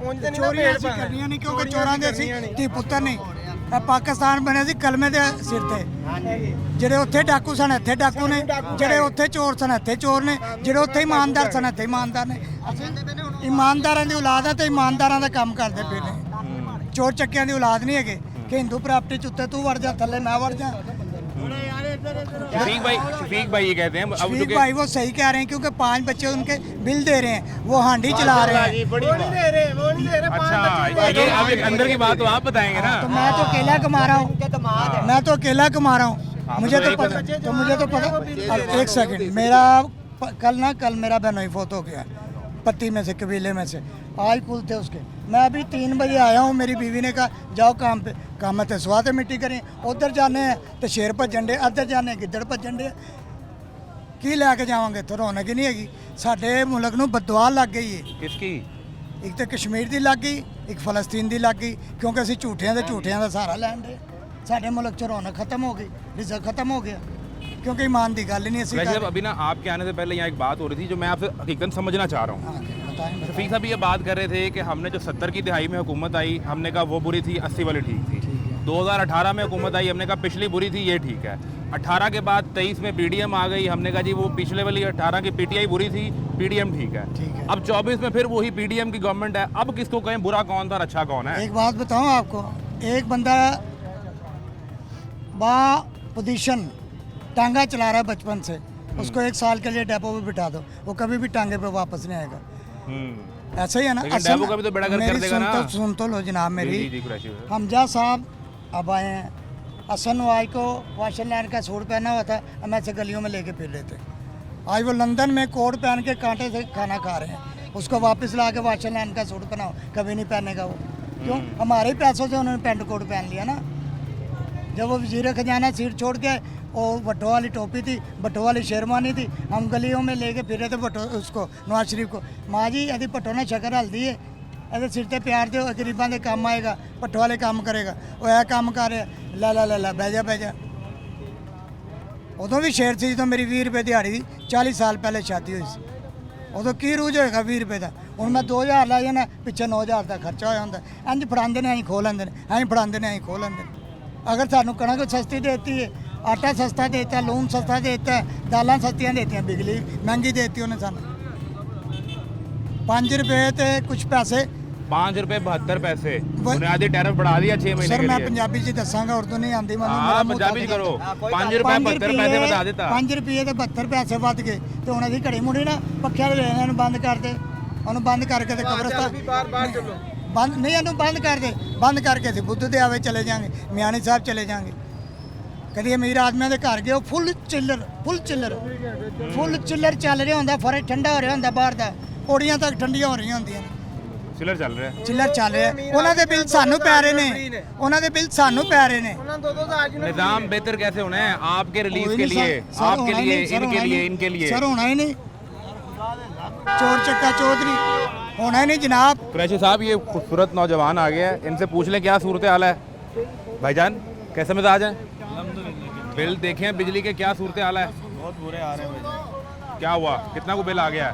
ਉਂਝ ਤੇ ਨਹੀਂ ਨਾ ਚੋਰੀਆਂ ਭੇੜ ਅਸੀਂ ਕਰਨੀਆਂ ਨਹੀਂ ਕਿਉਂਕਿ ਚੋਰਾਂ ਦੇ ਅਸੀਂ ਧੀ ਪੁੱਤਰ ਨਹੀਂ ਪਾਕਿਸਤਾਨ ਬਣਿਆ ਸੀ ਕਲਮੇ ਦੇ ਸਿਰ ਤੇ ਜਿਹੜੇ ਉੱਥੇ ਡਾਕੂ ਸਨ ਇੱਥੇ ਡਾਕੂ ਨੇ, ਜਿਹੜੇ ਉੱਥੇ ਚੋਰ ਸਨ ਇੱਥੇ ਚੋਰ ਨੇ, ਜਿਹੜੇ ਉੱਥੇ ਇਮਾਨਦਾਰ ਸਨ ਇੱਥੇ ਇਮਾਨਦਾਰ ਨੇ। ਅਸੀਂ ਇਮਾਨਦਾਰਾਂ ਦੀ ਔਲਾਦ ਆ ਤੇ ਇਮਾਨਦਾਰਾਂ ਦਾ ਕੰਮ ਕਰਦੇ ਪਏ ਨੇ। ਚੋਰ ਚੱਕਿਆਂ ਦੀ ਔਲਾਦ ਨਹੀਂ ਹੈਗੇ ਕਿ ਹਿੰਦੂ ਪ੍ਰਾਪਰਟੀ ਚ ਉੱਤੇ ਤੂੰ ਵੜ ਜਾ ਥੱਲੇ ਮੈਂ ਵੜ जा। शफीक भाई ये कहते हैं अब शफीक भाई वो सही कह रहे हैं क्योंकि 5 बच्चे उनके बिल दे रहे हैं, वो हांडी चला रहे हैं। अच्छा ये अब एक अंदर की बात तो आप बताएंगे ना। तो मैं तो अकेला कमा रहा हूँ, मैं तो अकेला कमा रहा हूँ, मुझे तो पता। अब एक सेकंड, मेरा कल मेरा बहनोई फोत हो गया पत्ती में से, कबीले में से। आज कुल थे उसके, मैं अभी 3 बजे आया हूँ। मेरी बीवी ने कहा जाओ काम पे, काम ते स्वाद मिट्टी करें। उधर जाने हैं तो शेर भजन डे, अदर जाने गिद्दड़ भजन डे। की लैके जावांगे तो रौनक ही नहीं हैगी। साडे मुल्क नूं बददुआ लग गई है। किसकी? एक तो कश्मीर की लग गई, एक फलस्तीन की लग गई, क्योंकि असीं झूठियां का सहारा लैन दे। साडे मुल्क च रौनक खत्म हो गई, रिजक खत्म हो गया, क्योंकि ईमान की गल ही नहीं। वैसे अभी ना आपके आने से पहले यहाँ एक बात हो रही थी जो मैं आपसे हकीकत समझना चाह रहा हूँ। शफीक साहब ये बात कर रहे थे कि हमने जो 70 की दिहाई में हुकूमत आई, हमने कहा वो बुरी थी, 80 वाली ठीक थी। 2018 में हुकूमत आई, हमने कहा पिछली बुरी थी, ये ठीक है। 18 के बाद 23 में पीडीएम आ गई, हमने कहा जी वो पिछले वाली 18 की पीटीआई बुरी थी, पीडीएम ठीक है। अब 24 में फिर वही पीडीएम की गवर्नमेंट है। अब किसको कहें बुरा कौन था और अच्छा कौन है? एक बात बताऊँ आपको, एक बंदा बा पोजीशन टांगा चला रहा है बचपन से, उसको 1 साल के लिए डेपो पे बिठा दो, वो कभी भी टांगे पे वापस नहीं आएगा। ऐसा ही है ना। डेपो का भी तो बेड़ा गर्क कर देगा ना। सुन तो लो जनाब मेरी। जी, हमजा साहब अब आए हैं, हसन वाई को वाशरलैंड का सूट पहना हुआ था, हम ऐसे गलियों में लेके फिर रहे थे। आज वो लंदन में कोट पहन के कांटे से खाना खा रहे हैं, उसको वापस ला के वाशरलैंड का सूट पहनाओ, कभी नहीं पहनेगा वो। क्यों? हमारे पैसों से उन्होंने पेंट कोट पहन लिया ना। जब वो वजीर खजाना सीट छोड़ के, और भट्टो वाली टोपी थी, भट्टो वाली शेरवानी थी, हम गलियों में लेके फिर रहे थे भट्टो उसको, नवाज शरीफ को। माँ जी यदि भट्टो ने शक्कर हल्दी है, ऐसे सिर ते प्यार दो, गरीबों के काम आएगा, भट्टो वाले काम करेगा। वो है काम कर रहे, ला बह जा। उदों भी शेर थी जो मेरी 20 रुपये दिहाड़ी थी, 40 साल पहले शादी हुई सी। उदों की रूज होएगा 20 रुपये का। हुण मैं 2000 ला जाना, पिछे 9000 का खर्चा होया हुंदा। इंज फड़ांदे ने, अं खो लैंदे ने, अं फड़ांदे ने, अं खो लैंदे ने। अगर सानू कणक सस्ती देती है, आटा सस्ता देता है, लून सस्ता देता है, दालां सस्तियां देती हैं, बिजली महंगी देती उन्हें सानू। 5 रुपये ते कुछ पैसे, 5 रुपये 72 पैसे बुनियादी टैरिफ बढ़ा दिया 6 महीने सर के मैं लिए। पंजाबी च दसांगा, उर्दू नहीं आती मैं। हाँ पंजाबी करो। 5 रुपये 72 पैसे बता देता। 5 रुपये ते 72 पैसे वध गए तो हुण असीं घड़ी मुड़ी ना पक्खियां दे लेने नूं बंद कर दे, उन्होंने बंद करके ते कब्रिस्तान बंद नहीं, इन्हूं बंद कर दे, बंद करके असीं बुद्ध दे आवे चले जाएंगे, मियानी साहब चले जाएंगे। कभी अमीर आदमियों के घर गए, फुल चिल्लर चल रहा होंगे, फर्ज ठंडा हो रहा होंगे, बाहर का पौड़ियां तक ठंडियां हो रही होंदियां। चिल्लर चल रहा है, चिल्लर चल रहा है। उन्हों के बिल सानू पै रहे ने, उन्हों के बिल सानू पै रहे ने। निजाम बेहतर कैसे होना है आपके रिलीफ के लिए, आपके लिए, इनके लिए, इनके लिए? सर होना ही नहीं, चोर चक्का चौधरी होना ही नहीं जनाब। कुरैशी साहब ये खूबसूरत नौजवान आ गया है, इनसे पूछ लें क्या सूरत हाल है। भाईजान कैसे मिजाज है? बिल देखे हैं बिजली के, क्या सूरत हाल है? बहुत बुरे आ रहे हैं। क्या हुआ, कितना को बिल आ गया है?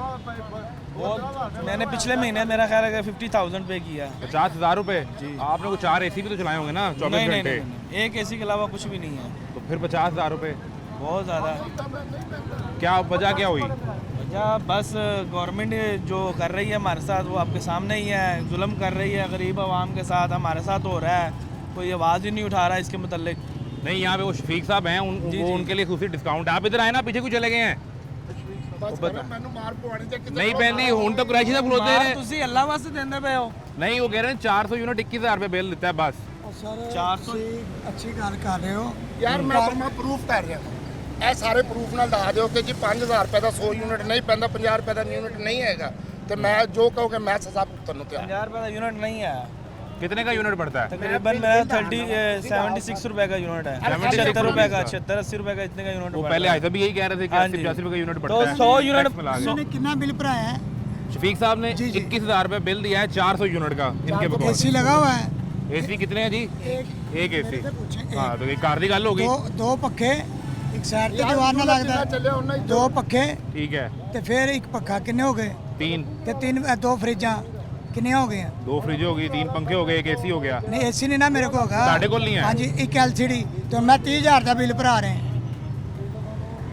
मैंने पिछले महीने मेरा ख्याल है 50,000 पे किया है। 50,000 रुपए? आपने को 4 AC भी तो चलाए होंगे ना 24 घंटे? एक AC के अलावा कुछ भी नहीं है। तो फिर 50,000 रुपए बहुत ज़्यादा। क्या वजह क्या हुई? वजह बस गवर्नमेंट जो कर रही है हमारे साथ, वो आपके सामने ही है, जुल्म कर रही है गरीब आवाम के साथ, हमारे साथ हो रहा है, कोई आवाज़ ही नहीं उठा रहा है इसके मुतल्लिक। नहीं यहाँ पे वो शफीक साहब हैं, उनके लिए दूसरी डिस्काउंट। आप इधर आए ना, पीछे क्यों चले गए हैं? नहीं पहली हूं तो कुरैशी साहब खलोते हैं, ਤੁਸੀਂ ਅੱਲਾ ਵਾਸਤੇ ਦਿੰਦੇ ਪਏ ਹੋ। नहीं वो कह रहे हैं 400 यूनिट 21,000 रुपए बिल देता है बस। 400 अच्छी गल कर रहे हो यार, मैं प्रूफ कर रहा ਇਹ ਸਾਰੇ ਪ੍ਰੂਫ ਨਾਲ ਦੱਸ ਦਿਓ ਕਿ ਜੀ 5000 ਰੁਪਏ ਦਾ 100 ਯੂਨਿਟ ਨਹੀਂ ਪੈਂਦਾ, 50 ਰੁਪਏ ਦਾ ਯੂਨਿਟ ਨਹੀਂ ਹੈਗਾ, ਤੇ ਮੈਂ ਜੋ ਕਹੋਗੇ ਮੈਂ ਸਜ਼ਾ ਭੁਗਤਣ ਨੂੰ ਤਿਆਰ। 50 रुपये का यूनिट नहीं है। कितने का यूनिट पड़ता है? तकरीबन मेरा 76 रुपए का यूनिट है, 76 रुपए का, 76-80 रुपए का इतने का यूनिट। वो पहले ऐसा भी यही कह रहे थे कि 80-85 रुपए का यूनिट पड़ता है। 100 यूनिट कितना बिल भराया है? शफीक साहब ने 21,000 रुपए बिल दिया है 400 यूनिट का इनके बगैर। AC लगा हुआ है? AC कितने हैं जी? एक AC। हाँ तो एक कार दी गल होगी। दो पखे एक साइड ते दीवार ना लगदा, 2 पखे ठीक है, ते फिर एक पखा किन्ने हो गए? 3 ते 2 फ्रिजां कितने हो गए हैं? 2 फ्रिज हो गई, 3 पंखे हो गए, एक एसी हो गया। नहीं एसी नहीं ना मेरे को होगा। ਤੁਹਾਡੇ ਕੋਲ ਨਹੀਂ ਹੈ? हाँ जी, एक LCD तो मैं 30,000 का बिल भरा रहे हैं।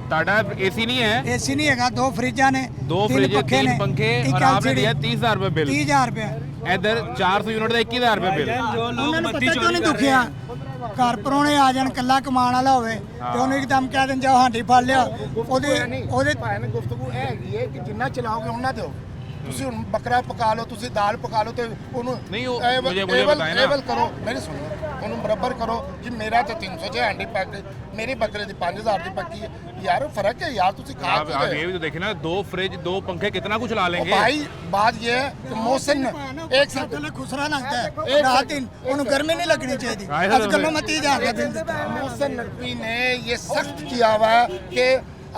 टाटा एसी नहीं है? एसी नहीं है, 2 फ्रिजा ने, 2 फ्रिज, 3 पंखे और आपने दिया 30,000 रुपए बिल। 30,000 रुपया इधर 400 यूनिट का 21,000 रुपए बिल। ਉਹਨਾਂ ਨੂੰ ਪਤਾ ਕਿਉਂ ਨਹੀਂ ਦੁਖਿਆ? ਘਰ ਪਰੋਣੇ ਆ ਜਾਣ, ਕੱਲਾ ਕਮਾਉਣ ਵਾਲਾ ਹੋਵੇ ਤੇ ਉਹਨੂੰ ਇੱਕਦਮ ਕਹਿ ਦੇਣ ਜਾਓ ਹਾਂਡੀ ਫੜ ਲਿਆ, ਉਹਦੇ ਭਾਈ ਨੇ ਗੁਫ਼ਤਗੂ ਇਹ ਹੈਗੀ ਹੈ ਕਿ ਜਿੰਨਾ ਚਲਾਓਗੇ ਉਹਨਾਂ ਦਿਓ। ਤੁਸੀਂ ਹੁਣ ਬੱਕਰਾ ਪਕਾ ਲਓ, ਤੁਸੀਂ ਦਾਲ ਪਕਾ ਲਓ ਤੇ ਉਹਨੂੰ ਨਹੀਂ ਉਹ ਮੁਝੇ ਬਤਾਏ ਨਾ, ਏਵਲ ਕਰੋ, ਮੇਰੀ ਸੁਣੋ, ਉਹਨੂੰ ਬਰਾਬਰ ਕਰੋ ਜੀ। ਮੇਰਾ ਤਾਂ 300 ਚ ਹਾਂਡੀ ਪੱਕ ਗਈ, ਮੇਰੀ ਬੱਕਰੇ ਦੀ 5,000 ਦੀ ਪੱਕੀ ਹੈ यार, फर्क है यार। तुसी खा आप ये भी तो देखे ना, 2 फ्रिज 2 पंखे कितना कुछ ला लेंगे भाई। बात ये है कि मौसम एक साथ ਖੁਸਰਾ ਲੱਗਦਾ ਹੈ ਰਾਤ ਦਿਨ, ਉਹਨੂੰ ਗਰਮੀ नहीं लगनी चाहिए। ਅੱਜ ਕੱਲ मैं 30,000 का बिल देता हूं। मौसम नकवी ने ये सख्त किया हुआ है कि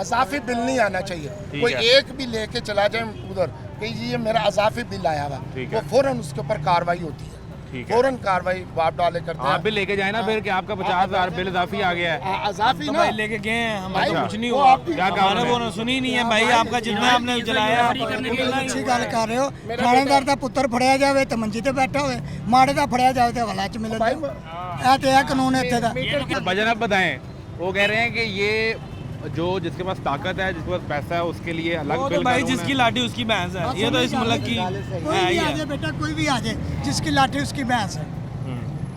अजाफी बिल नहीं आना चाहिए। कोई एक भी लेके चला जाए उधर कि जी ये मेरा अजाफी बिल आया हुआ, वो फौरन उसके ऊपर कार्रवाई होती है, फौरन कार्रवाई बाप डाले करते हैं। आप भी लेके जाए ना फिर कि आपका 50,000 बिल इजाफी आ गया है। अजाफी ना भाई लेके गए हैं, हमारे तो कुछ नहीं हुआ। क्या हमारे वो सुनी नहीं है भाई, आपका जितना आपने जलाया। ਅੱਛੀ ਗੱਲ ਕਰ ਰਹੇ ਹੋ। ਥਾਣੇਦਾਰ ਦਾ ਪੁੱਤਰ ਫੜਿਆ ਜਾਵੇ ਤੇ ਮੰਜੀ ਤੇ ਬੈਠਾ ਹੋਵੇ, ਮਾੜੇ ਦਾ ਫੜਿਆ ਜਾਵੇ ਤੇ ਹਵਾਲਾ ਚ ਮਿਲੇ। ਇਹ ਤੇ ਹੈ ਕਾਨੂੰਨ ਇੱਥੇ ਦਾ। भजन आप बताएं, वो कह रहे हैं कि ये जो जिसके पास ताकत है, जिसके पास पैसा है, उसके लिए अलग वो तो बिल भाई कानून जिसकी है। लाठी उसकी भैंस है, ये तो इस मुल्क की है कोई भी ही आ है। जाए बेटा, कोई भी आ जाए, जिसकी लाठी उसकी भैंस है।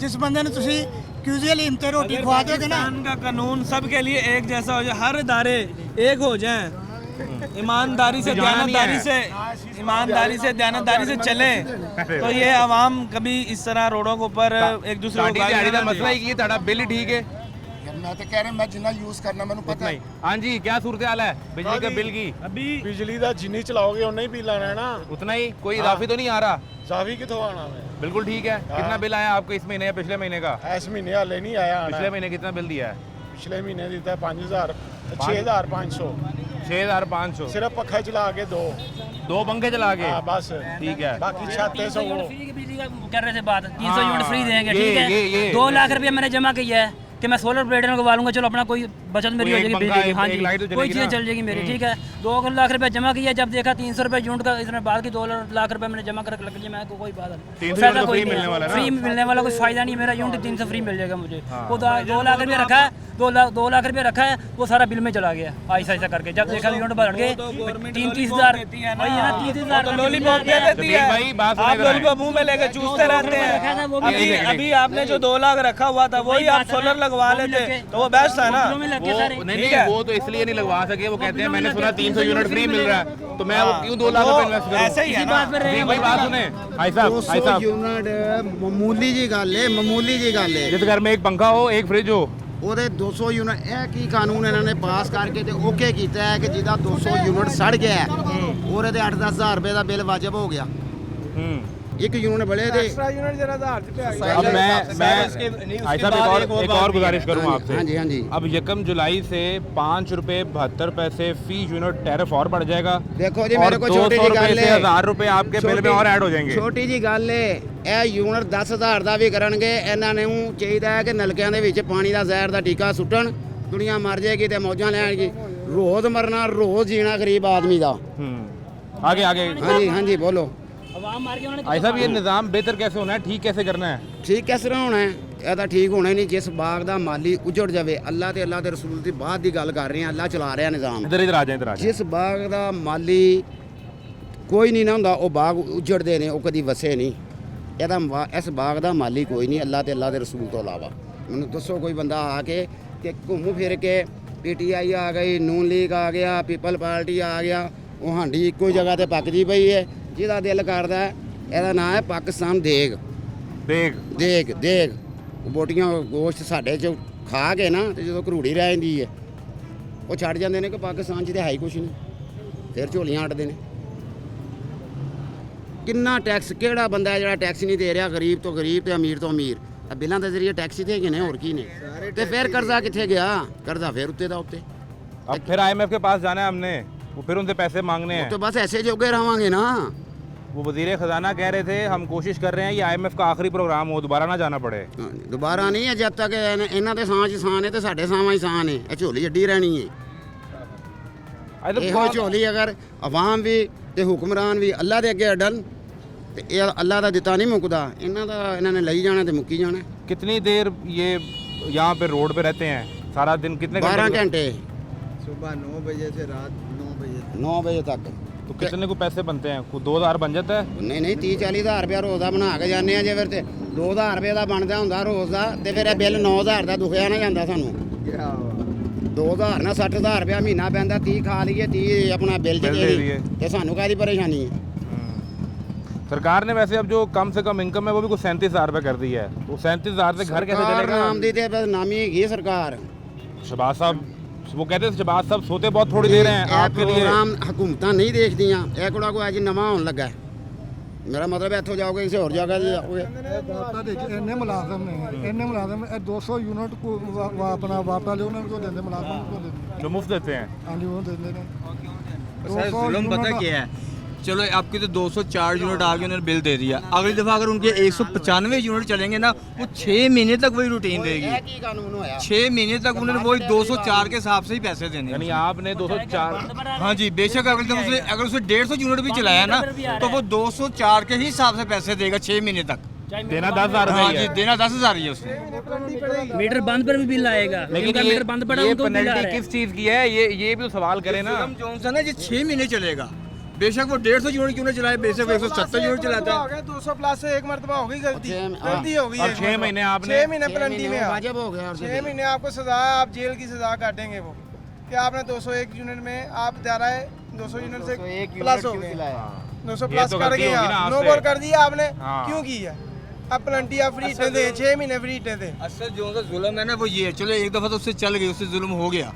जिस बंदे ने तुसी क्यूजुअली इम्ते रोटी खवा दोगे ना, पाकिस्तान का कानून सबके लिए एक जैसा हो जाए, हर इदारे एक हो जाएं, ईमानदारी से दयानतदारी से चले, तो ये आवाम कभी इस तरह रोडों के ऊपर एक दूसरे को गाली दिहाड़ी ना का मसला ही कि ताड़ा बिल ही ठीक है। मैं तो कह रहा मैं जिन्ना यूज करना मैंने पता है। हाँ जी, क्या सूरत हाल है बिजली के बिल की? अभी बिजली का जिन्नी चलाओगे उन्ना ही बिल आना है ना। उतना ही, कोई इजाफी तो नहीं आ रहा? जावी कितों आना है? बिल्कुल ठीक है। कितना बिल आया आपको इस महीने या पिछले महीने का? इस महीने हाले नहीं आया आना। पिछले महीने कितना बिल दिया है? पिछले महीने दिता है 5,000 6,500 6,500 सिर्फ पखा चला के 2 पंखे चला के। बस ठीक है। बाकी 3600 वो कर रहे थे बात 300 यूनिट फ्री देंगे, ये- ठीक है। ये 2 लाख रुपया मैंने जमा किया है कि मैं सोलर प्लेट लगवा लूंगा, चलो अपना कोई बचत मेरी हो एक जाएगी पंखा, बिजली की। हाँ एक जी, लाइट तो कोई चलेगी चीज़ ना। चल जाएगी मेरी, ठीक है। 2 लाख रुपया जमा किया, जब देखा 300 रुपये यूनिट का, इसने बाद की 2 लाख रुपये मैंने जमा कर रख लिया। मैं कोई बात नहीं, 300 फायदा यूनिट कोई फ्री नहीं मिलने वाला है ना? फ्री मिलने वाला कोई फायदा नहीं है। मेरा यूनिट 300 फ्री मिल जाएगा मुझे। वो 2 लाख रुपया रखा है, 2 लाख रुपया रखा है, वो सारा बिल में चला गया ऐसा ऐसा करके। जब देखा यूनिट बढ़ गए 30,000 वही है ना, 30,000 लॉलीपॉप दे देती है। भाई बात आप लॉलीपॉप मुंह में लेके चूसते रहते हैं। अभी आपने जो 2 लाख रखा हुआ था वही आप सोलर लगवा लेते तो वो बेस्ट है ना। नहीं, वो तो इसलिए नहीं लगवा सके। वो कहते हैं मैंने सुना 300 यूनिट फ्री मिल रहा है, तो मैं वो क्यों 2 लाख रुपए इन्वेस्ट करूं? ऐसे ही है ना। भाई बात सुने भाई साहब, यूनिट मामूली जी गल है, मामूली जी गल है। जिस घर में एक पंखा हो, एक फ्रिज हो, ਉਹਦੇ 200 ਯੂਨਿਟ ਇਹ ਕੀ ਕਾਨੂੰਨ ਇਹਨਾਂ ਨੇ ਪਾਸ ਕਰਕੇ ਤੇ ਓਕੇ ਕੀਤਾ ਹੈ ਕਿ ਜਿਹਦਾ 200 ਯੂਨਿਟ ਸੜ ਗਿਆ ਹੈ, ਉਹਦੇ ਤੇ 8-10 ਹਜ਼ਾਰ ਰੁਪਏ ਦਾ ਬਿੱਲ ਵਾਜਬ ਹੋ ਗਿਆ। एक यूनिट बढ़े थे। अब मैं ऐसा एक और गुजारिश करूँ आपसे। हाँ जी हाँ जी। अब 1 जुलाई से 5 रुपए 72 पैसे फी यूनिट टैरिफ और बढ़ जाएगा। देखो जी मेरे को छोटी जी गल है, 1,000 रुपए आपके बिल में और ऐड हो जाएंगे। छोटी जी गल है, ਇਹ ਯੂਨਿਟ 10,000 ਦਾ ਵੀ ਕਰਨਗੇ। ਇਹਨਾਂ ਨੂੰ ਚਾਹੀਦਾ ਹੈ ਕਿ ਨਲਕਿਆਂ ਦੇ ਵਿੱਚ ਪਾਣੀ ਦਾ ਜ਼ਹਿਰ ਦਾ ਟੀਕਾ ਸੁੱਟਣ, ਦੁਨੀਆ ਮਰ ਜਾਏਗੀ ਤੇ ਮੌਜਾਂ ਲੈਣਗੀ। ਰੋਜ਼ ਮਰਨਾ, ਰੋਜ਼ ਜੀਣਾ ਗਰੀਬ ਆਦਮੀ ਦਾ। आगे आगे। हाँ जी हाँ जी बोलो। ऐसा भी ये निज़ाम बेहतर कैसे होना है, ठीक कैसे करना है? ठीक किस तरह होना है? ਇਹ ਤਾਂ ਠੀਕ ਹੋਣਾ ਹੀ ਨਹੀਂ। ਜਿਸ ਬਾਗ ਦਾ ਮਾਲੀ ਉਜੜ ਜਾਵੇ, ਅੱਲਾ ਤੇ ਅੱਲਾ ਦੇ ਰਸੂਲ ਦੀ ਬਾਤ ਦੀ ਗੱਲ ਕਰ ਰਹੇ ਹਾਂ, ਅੱਲਾ ਚਲਾ ਰਿਹਾ ਨਿਜ਼ਾਮ। इधर इधर आ जाए, इधर आ जाए। ਜਿਸ ਬਾਗ ਦਾ ਮਾਲੀ ਕੋਈ ਨਹੀਂ ਨਾ ਹੁੰਦਾ, ਉਹ ਬਾਗ ਉਜੜਦੇ ਨੇ, ਉਹ ਕਦੀ ਵਸੇ ਨਹੀਂ। ਇਹਦਾ ਇਸ ਬਾਗ ਦਾ ਮਾਲੀ ਕੋਈ ਨਹੀਂ, ਅੱਲਾ ਤੇ ਅੱਲਾ ਦੇ ਰਸੂਲ ਤੋਂ ਇਲਾਵਾ। ਮੈਨੂੰ ਦੱਸੋ ਕੋਈ ਬੰਦਾ ਆ ਕੇ ਕਿ ਘੁੰਮ ਫਿਰ ਕੇ PTI ਆ ਗਈ, ਨੂਨ ਲੀਗ ਆ ਗਿਆ, ਪੀਪਲ ਪਾਰਟੀ ਆ ਗਿਆ, ਉਹ ਹਾਂਡੀ ਇੱਕੋ ਜਗ੍ਹਾ ਤੇ ਪੱਕਦੀ ਪਈ ਹੈ। ਜਿਹਦਾ ਦਿਲ ਕਰਦਾ ਇਹਦਾ ਨਾਂ ਹੈ ਪਾਕਿਸਤਾਨ ਦੇਗ। ਦੇਗ ਦੇਗ ਦੇਗ ਬੋਟੀਆਂ ਗੋਸ਼ਤ ਸਾਡੇ ਚ ਖਾ ਕੇ ਨਾ ਤੇ ਜਦੋਂ ਘਰੂੜੀ ਰਹਿ ਜਾਂਦੀ ਹੈ, ਉਹ ਛੱਡ ਜਾਂਦੇ ਨੇ ਕਿ ਪਾਕਿਸਤਾਨ 'ਚ ਤੇ ਹੈ ਹੀ ਕੁਛ ਨਹੀਂ, ਫਿਰ ਝੋਲੀਆਂ ਅੱਡਦੇ ਨੇ। ਕਿੰਨਾ ਟੈਕਸ, ਕਿਹੜਾ ਬੰਦਾ ਹੈ ਜਿਹੜਾ ਟੈਕਸ ਨਹੀਂ ਦੇ ਰਿਹਾ? ਗਰੀਬ ਤੋਂ ਗਰੀਬ ਤੇ ਅਮੀਰ ਤੋਂ ਅਮੀਰ। ਆ ਬਿੱਲਾਂ ਦੇ ਜ਼ਰੀਏ ਟੈਕਸ ਹੀ ਦੇ ਨੇ, ਹੋਰ ਕੀ ਨੇ? ਤੇ ਫਿਰ ਕਰਜ਼ਾ ਕਿੱਥੇ ਗਿਆ? ਕਰਜ਼ਾ ਫਿਰ ਉੱਤੇ ਦਾ ਉੱਤੇ। अब फिर IMF के पास जाना है हमने, वो फिर उनसे पैसे मांगने हैं। तो बस ऐसे जोगे रहांगे ना। वो वजीर खजाना कह रहे थे हम कोशिश कर रहे हैं ये IMF का आखिरी प्रोग्राम हो, दोबारा ना जाना पड़े। ਦੁਬਾਰਾ ਨਹੀਂ ਹੈ, ਜਦ ਤੱਕ ਇਹਨਾਂ ਦੇ ਸਾਹ 'ਚ ਸਾਹ ਨੇ ਤੇ ਸਾਡੇ ਸਾਹਾਂ 'ਚ ਸਾਹ ਨੇ। ਇਹ ਝੋਲੀ ਅੱਡੀ ਰਹਿਣੀ ਹੈ। ਇਹੋ ਝੋਲੀ ਅਗਰ ਆਵਾਮ ਵੀ ਤੇ ਹੁਕਮਰਾਨ ਵੀ ਅੱਲਾ ਦੇ ਅੱਗੇ ਅਡਨ ਤੇ ਇਹ ਅੱਲਾ ਦਾ ਦਿੱਤਾ ਨਹੀਂ ਮੁੱਕਦਾ, ਇਹਨਾਂ ਨੇ ਲਈ ਜਾਣਾ ਤੇ ਮੁੱਕੀ ਜਾਣਾ। कितनी देर ये यहाँ पे रोड पे रहते हैं सारा दिन? कितने 12 घंटे सुबह 9 बजे से रात 9 बजे तक। तो कितने को पैसे बनते हैं? 2000 बन जाता है? ਨਹੀਂ 30-40 ਹਜ਼ਾਰ ਰੁਪਇਆ ਰੋਜ਼ ਦਾ ਬਣਾ ਕੇ ਜਾਂਦੇ ਆ। ਜੇ ਫਿਰ ਤੇ 2000 ਰੁਪਏ ਦਾ ਬਣਦਾ ਹੁੰਦਾ ਰੋਜ਼ ਦਾ ਤੇ ਫਿਰ ਇਹ ਬਿੱਲ 9000 ਦਾ ਦੁਖਿਆ ਨਾ ਜਾਂਦਾ ਸਾਨੂੰ। 2000 ਨਾਲ 60000 ਰੁਪਇਆ ਮਹੀਨਾ ਪੈਂਦਾ, 30 ਖਾ ਲਈਏ 30 ਆਪਣਾ ਬਿੱਲ ਚ ਦੇ ਦਈਏ ਤੇ ਸਾਨੂੰ ਕਾਹਦੀ ਪਰੇਸ਼ਾਨੀ ਹੈ। सरकार ने वैसे अब जो कम से कम इनकम है वो भी कुछ 37,000 रुपये कर दी है, तो 37,000 से घर कैसे चलेगा? नाम दी थे नामी है सरकार। शहबाज साहब वो कहते हैं शहबाज साहब सोते बहुत थोड़ी देर हैं आपके लिए। प्रोग्राम हुकूमत नहीं देख दियाँ, एक कोड़ा को अज नवा होने लगा। मेरा मतलब इतों जाओगे किसी और जगह जाओगे। इन्ने मुलाजम ने 200 यूनिट को अपना वापस ले उन्होंने को देंगे मुलाजम को देंगे जो मुफ्त देते हैं। हाँ जी वो देते हैं। जुल्म पता क्या है, चलो आपके तो 204 यूनिट आगे उन्होंने बिल दे दिया, अगली दफ़ा अगर उनके 195 यूनिट चलेंगे ना वो 6 महीने तक वही रूटीन रहेगी। 6 महीने तक उन्होंने वही 204 के हिसाब से ही पैसे देने। यानी आपने 204? हाँ जी बेशक अगली दफ़ा अगर उसे 150 यूनिट भी चलाया ना तो वो 204 के ही हिसाब से पैसे देगा 6 महीने तक। देना 10,000 हाँ जी देना 10,000 ही है उसने। मीटर बंद पर भी बिल आएगा, लेकिन मीटर बंद पड़ा ये उनको बिल आ रहा पेनल्टी है। किस चीज़ की है? ये भी तो सवाल करें ना। जोन सा ना ये 6 महीने चलेगा, बेशक वो 150 यूनिट क्यों ना चलाए, बेशक 170 यूनिट चलाता है। 200 प्लस से एक मरतबा हो गई गलती हो गई। और 6 महीने आपने 6 महीने पेनल्टी में वाजिब हो गया। 6 महीने आपको सजा, आप जेल की सजा काटेंगे। वो कि आपने 201 यूनिट में आप जा रहा है 200 यूनिट से प्लस हो गए, 200 प्लस कर गए, नो बोर कर दिया आपने, क्यों की है? अब पेनल्टी आप फ्री दे, 6 महीने फ्री दे। असल जो सा जुल्म है ना वो ये है, चलो एक दफ़ा तो उससे चल गई, उससे जुल्म हो गया,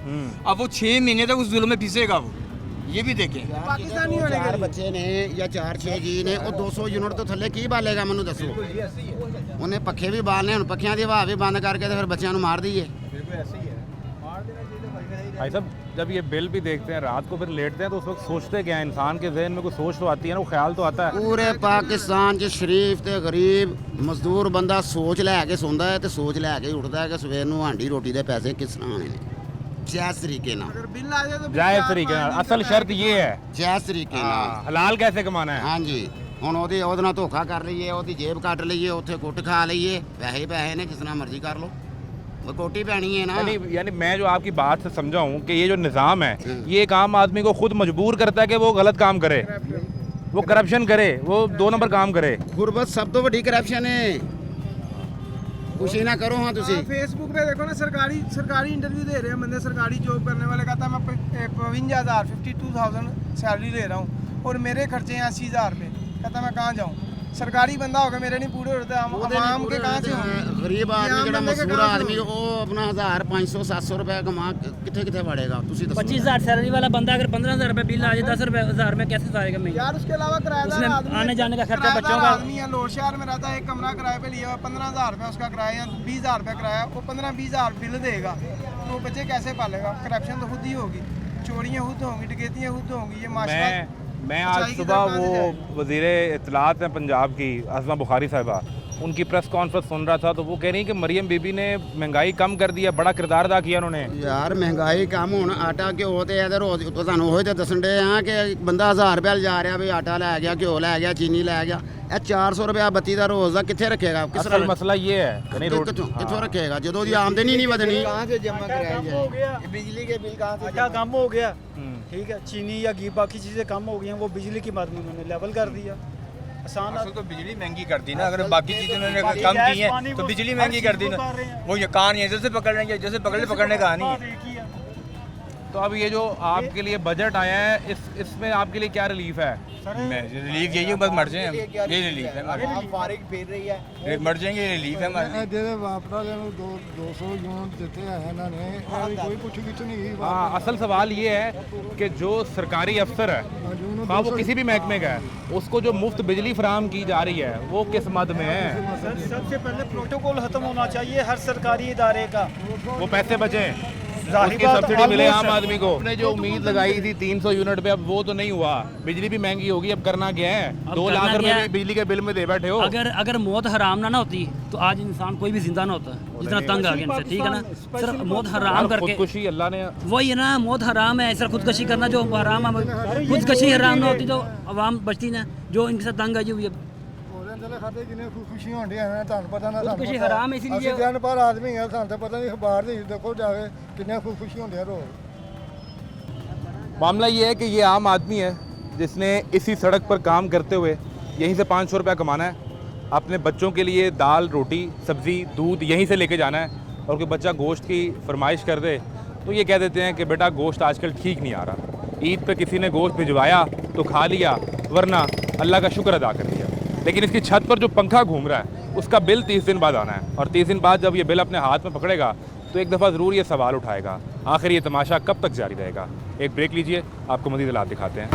अब वो 6 महीने तक उस जुल्म में पिसेगा वो, ये भी देखें। पाकिस्तानी होने के 4 बच्चे ने या 4-6 जी ने वो 200 यूनिट तो थले की बालेगा मैनू दसो। उन्हें पखे भी बालने, हुण पखियां दी हवा भी बंद करके तो फिर बच्चों मार दीए। भाई साहब जब ये बिल भी देखते हैं रात को फिर लेटते हैं तो उस वक्त सोचते क्या है? इंसान के जहन में कोई सोच तो आती है ना, वो ख्याल तो आता है। पूरे पाकिस्तान च शरीफ ते गरीब मजदूर बंदा सोच लैके सौंदा है तो सोच लैके उठता है कि सवेर नूं हांडी रोटी दे पैसे किस तरह आने ने। जायज़ तरीके नाल, जायज़ तरीके नाल। असल शर्त ये है जायज़ तरीके नाल हलाल कैसे कमाना है। हाँ जी ਹੁਣ ਉਹਦੇ ਨਾਲ ਧੋਖਾ ਕਰ ਲਈਏ, ਉਹਦੀ ਜੇਬ ਕੱਟ ਲਈਏ, ਉੱਥੇ ਕੁੱਟ ਖਾ ਲਈਏ, ਪੈਸੇ ਪੈਸੇ ਨੇ, ਕਿਸ ਤਰ੍ਹਾਂ ਮਰਜ਼ੀ ਕਰ ਲਓ, वो कोटी पैनी है ना। यानी मैं जो आपकी बात से समझा हूँ कि ये जो निज़ाम है ये एक आम आदमी को खुद मजबूर करता है कि वो गलत काम करे, वो करप्शन करे, वो 2 नंबर काम करे। गुरबत सब तो बड़ी करप्शन है, खुशी ना करो। हाँ तुसी फेसबुक पे देखो ना, सरकारी इंटरव्यू दे रहे हैं बंदे, सरकारी जॉब करने वाले, कहता मैं 52,000 52,000 सैलरी ले रहा हूँ और मेरे खर्चे हैं 80,000 रुपये, कहता मैं कहाँ जाऊँ? सरकारी बंदा होगा, मेरे नहीं पूरे होते, आम के कहाँ से होंगे? गरीब आदमी जो मजदूर आदमी वो अपना 1000 500 700 रुपए कमा कितने कितने बढ़ेगा? 25,000 सैलरी वाला बंदा अगर 15,000 रुपए बिल आ जाए 10,000 में कैसे सारेगा महीने? यार उसके अलावा किराया आने जाने का खर्चा बच्चों का। आदमी है लोड शहर में रहता है, एक कमरा किराए पे लिया 15,000 रुपये उसका किराया या 20,000 रुपये किराया, वो 15-20,000 बिल देगा तो बच्चे कैसे पालेगा? करप्शन तो खुद ही होगी, चोरियाँ खुद होंगी, डकैतियाँ खुद होंगी। ये माशा मैं आज सुबह वो वज़ीर इत्तलात हैं पंजाब की आज़मा बुखारी साहिबा, उनकी प्रेस कॉन्फ्रेंस सुन रहा था तो वो कह रही कि मरियम बीबी ने महंगाई कम कर दी है, बड़ा किरदार अदा किया उन्होंने। यार महंगाई कम होना, आटा घ्यो तो इधर तुहानू ओही तो दसन डे हाँ कि बंदा 1000 रुपया जा रहा भी आटा लै गया, घ्यो लै गया, चीनी लै गया, 400 रुपया बत्ती का रोज़ का कितने रखेगा? असल मसला ये है कितों रखेगा जो दी आमदनी नहीं बदनी। कहाँ से जमा कराया? बिजली के बिल कहाँ से कम हो गया? ठीक है, चीनी या घी बाकी चीज़ें कम हो गई हैं, वो बिजली की बात में उन्होंने लेवल कर दिया। आसान तो बिजली महंगी कर दी ना, अगर बाकी चीज़ें उन्होंने कम की हैं तो बिजली महंगी कर दी ना। वो ये कहानी है जैसे पकड़ने की, जैसे पकड़ने का कहानी है। तो अब ये जो आपके लिए बजट आया है इसमें आपके लिए क्या रिलीफ है? रिलीफ यही है, बस मर जाए, ये रिलीफ है, मर जाएंगे, रिलीफ है हमारे। 200 यूनिट देते हैं ना, कोई कुछ नहीं। हाँ, असल सवाल ये है कि जो सरकारी अफसर है वो किसी भी महकमे का है, उसको जो मुफ्त बिजली फराहम की जा रही है वो किस मद में है? सबसे पहले प्रोटोकॉल खत्म होना चाहिए हर सरकारी इदारे का, वो पैसे बचे, उसकी सब्सिडी मिले आम आदमी को। आपने जो उम्मीद लगाई थी 300 यूनिट पे, अब वो तो नहीं हुआ, बिजली भी महंगी होगी, अब करना क्या है? 2 लाख रुपए बिजली के बिल में दे बैठे हो। अगर मौत हराम ना होती तो आज इंसान कोई भी जिंदा ना होता, जितना तंग आ गया इनसे, ठीक है ना? सिर्फ मौत हराम करके खुदकुशी अल्लाह ने वही है ना, मौत हराम है, सिर्फ खुदकशी करना जो हराम है, खुदकशी हराम ना होती तो अवाम बचती ना, जो इनके साथ तंग आई हुई है। चले खाते जिन्हें खुशी होंदी है ਤੁਹਾਨੂੰ ਪਤਾ ਨਾ खुद खुशी हराम है, इसीलिए ਅਸੀਂ ਜਨ ਪਰ ਆਦਮੀ ਆ ਸਾਨੂੰ ਤਾਂ ਪਤਾ ਨਹੀਂ ਅਖਬਾਰ ਦੇ ਦੇਖੋ ਜਾਵੇ ਕਿੰਨੇ ਖੁਸ਼ੀ ਹੁੰਦੀ ਹੈ ਰੋਜ਼ मामला ये है कि ये आम आदमी है जिसने इसी सड़क पर काम करते हुए यहीं से 500 रुपया कमाना है, अपने बच्चों के लिए दाल रोटी सब्ज़ी दूध यहीं से लेके जाना है, और कोई बच्चा गोश्त की फरमाइश कर दे तो ये कह देते हैं कि बेटा गोश्त आजकल ठीक नहीं आ रहा। ईद पे किसी ने गोश्त भिजवाया तो खा लिया, वरना अल्लाह का शुक्र अदा कर दिया। लेकिन इसकी छत पर जो पंखा घूम रहा है उसका बिल 30 दिन बाद आना है, और 30 दिन बाद जब ये बिल अपने हाथ में पकड़ेगा तो एक दफ़ा ज़रूर ये सवाल उठाएगा आखिर ये तमाशा कब तक जारी रहेगा। एक ब्रेक लीजिए, आपको मज़ीद हालात दिखाते हैं।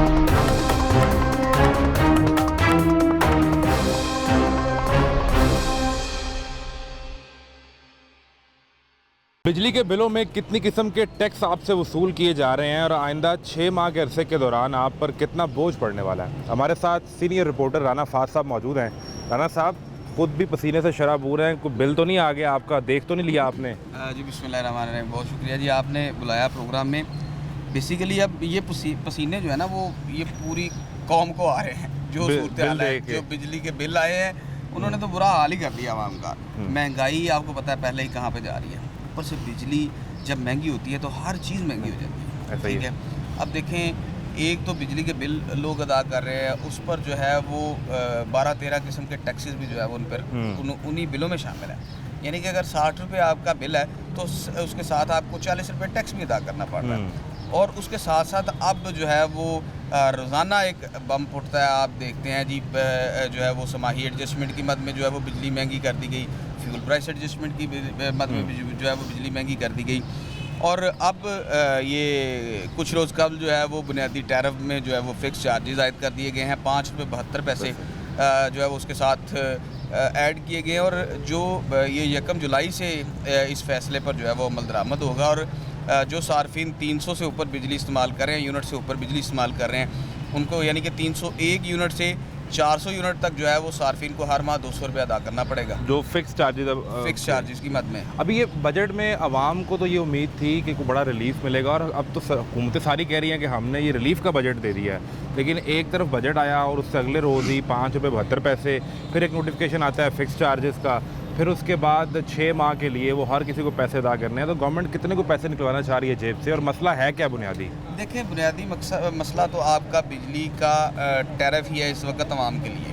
बिजली के बिलों में कितनी किस्म के टैक्स आपसे वसूल किए जा रहे हैं और आइंदा 6 माह के अरसे के दौरान आप पर कितना बोझ पड़ने वाला है। हमारे साथ सीनियर रिपोर्टर राना फाज साहब मौजूद हैं। राना साहब, खुद भी पसीने से शराबूर हैं, कोई बिल तो नहीं आ गया आपका, देख तो नहीं लिया आपने? जी बिस्मिल्लाहिर्रहमानिर्रहीम, बहुत शुक्रिया जी, आपने बुलाया प्रोग्राम में। बेसिकली अब ये पसीने जो है ना वो ये पूरी कौम को आ रहे हैं, जो सूरत हाल है, जो बिजली के बिल आए हैं उन्होंने तो बुरा हाल ही कर दिया आवाम का। महंगाई आपको पता है पहले ही कहाँ पे जा रही है, ऊपर से बिजली जब महंगी होती है तो हर चीज़ महंगी हो जाती है, ठीक है। अब देखें, एक तो बिजली के बिल लोग अदा कर रहे हैं, उस पर जो है वो 12-13 किस्म के टैक्सेस भी जो है वो उन पर उन्हीं बिलों में शामिल है। यानी कि अगर 60 रुपये आपका बिल है तो उसके साथ आपको 40 रुपये टैक्स भी अदा करना पड़ रहा है। और उसके साथ साथ अब जो है वो रोज़ाना एक बम्प उठता है, आप देखते हैं जी जो है वो समाही एडजस्टमेंट की मद में जो है वो बिजली महंगी कर दी गई, फ्यूल प्राइस एडजस्टमेंट की मद में जो है वो बिजली महंगी कर दी गई। और अब ये कुछ रोज़ कबल जो है वो बुनियादी टैरिफ में जो है वो फिक्स चार्जेस आयद कर दिए गए हैं, 5 रुपये 72 पैसे जो है वो उसके साथ ऐड किए गए हैं। और जो ये 1 जुलाई से इस फैसले पर जो है वो अमल दरामद होगा, और जो सार्फिन 300 से ऊपर बिजली इस्तेमाल कर रहे हैं, यूनिट से ऊपर बिजली इस्तेमाल कर रहे हैं, उनको यानी कि 301 यूनिट से 400 यूनिट तक जो है वो सार्फिन को हर माह 200 रुपये अदा करना पड़ेगा, जो फिक्स चार्जेस की मद में। अभी ये बजट में आवाम को तो ये उम्मीद थी कि कोई बड़ा रिलीफ मिलेगा, और अब तो हुकूमतें सारी कह रही हैं कि हमने ये रिलीफ का बजट दे दिया है, लेकिन एक तरफ बजट आया और उससे अगले रोज़ ही 5 रुपये 72 पैसे, फिर एक नोटिफिकेशन आता है फिक्स चार्जेस का, फिर उसके बाद 6 माह के लिए वो हर किसी को पैसे अदा करने हैं। तो गवर्नमेंट कितने को पैसे निकलवाना चाह रही है जेब से, और मसला है क्या बुनियादी? देखिए, बुनियादी मसला तो आपका बिजली का टैरिफ ही है इस वक्त आवाम के लिए।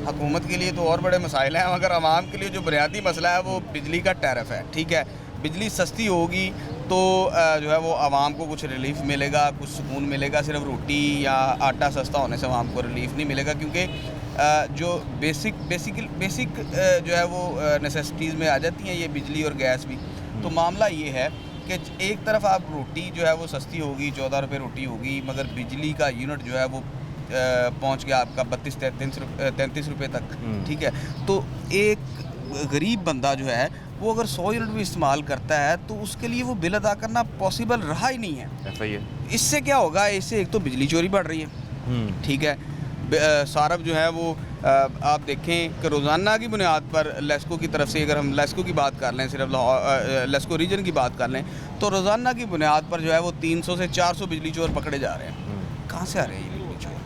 हुकूमत के लिए तो और बड़े मसाइल हैं, मगर आवाम के लिए जो बुनियादी मसला है वो बिजली का टैरिफ है, ठीक है। बिजली सस्ती होगी तो जो है वो आवाम को कुछ रिलीफ मिलेगा, कुछ सुकून मिलेगा। सिर्फ रोटी या आटा सस्ता होने से आवाम को रिलीफ नहीं मिलेगा, क्योंकि जो बेसिक जो है वो नेसेसिटीज़ में आ जाती हैं ये बिजली और गैस भी। तो मामला ये है कि एक तरफ आप रोटी जो है वो सस्ती होगी, 14 रुपये रोटी होगी, मगर बिजली का यूनिट जो है वो पहुंच गया आपका 32-33 रुपये तक, ठीक है। तो एक गरीब बंदा जो है वो अगर 100 यूनिट भी इस्तेमाल करता है तो उसके लिए वो बिल अदा करना पॉसिबल रहा ही नहीं है। ऐसा ही है। इससे क्या होगा, इससे एक तो बिजली चोरी बढ़ रही है, ठीक है। सारफ जो है वो आप देखें कि रोज़ाना की बुनियाद पर लेस्को की तरफ से, अगर हम लेस्को की बात कर लें, सिर्फ लेस्को रीजन की बात कर लें, तो रोज़ाना की बुनियाद पर जो है वो 300 से 400 बिजली चोर पकड़े जा रहे हैं। कहाँ से आ रहे हैं ये बिजली चोर,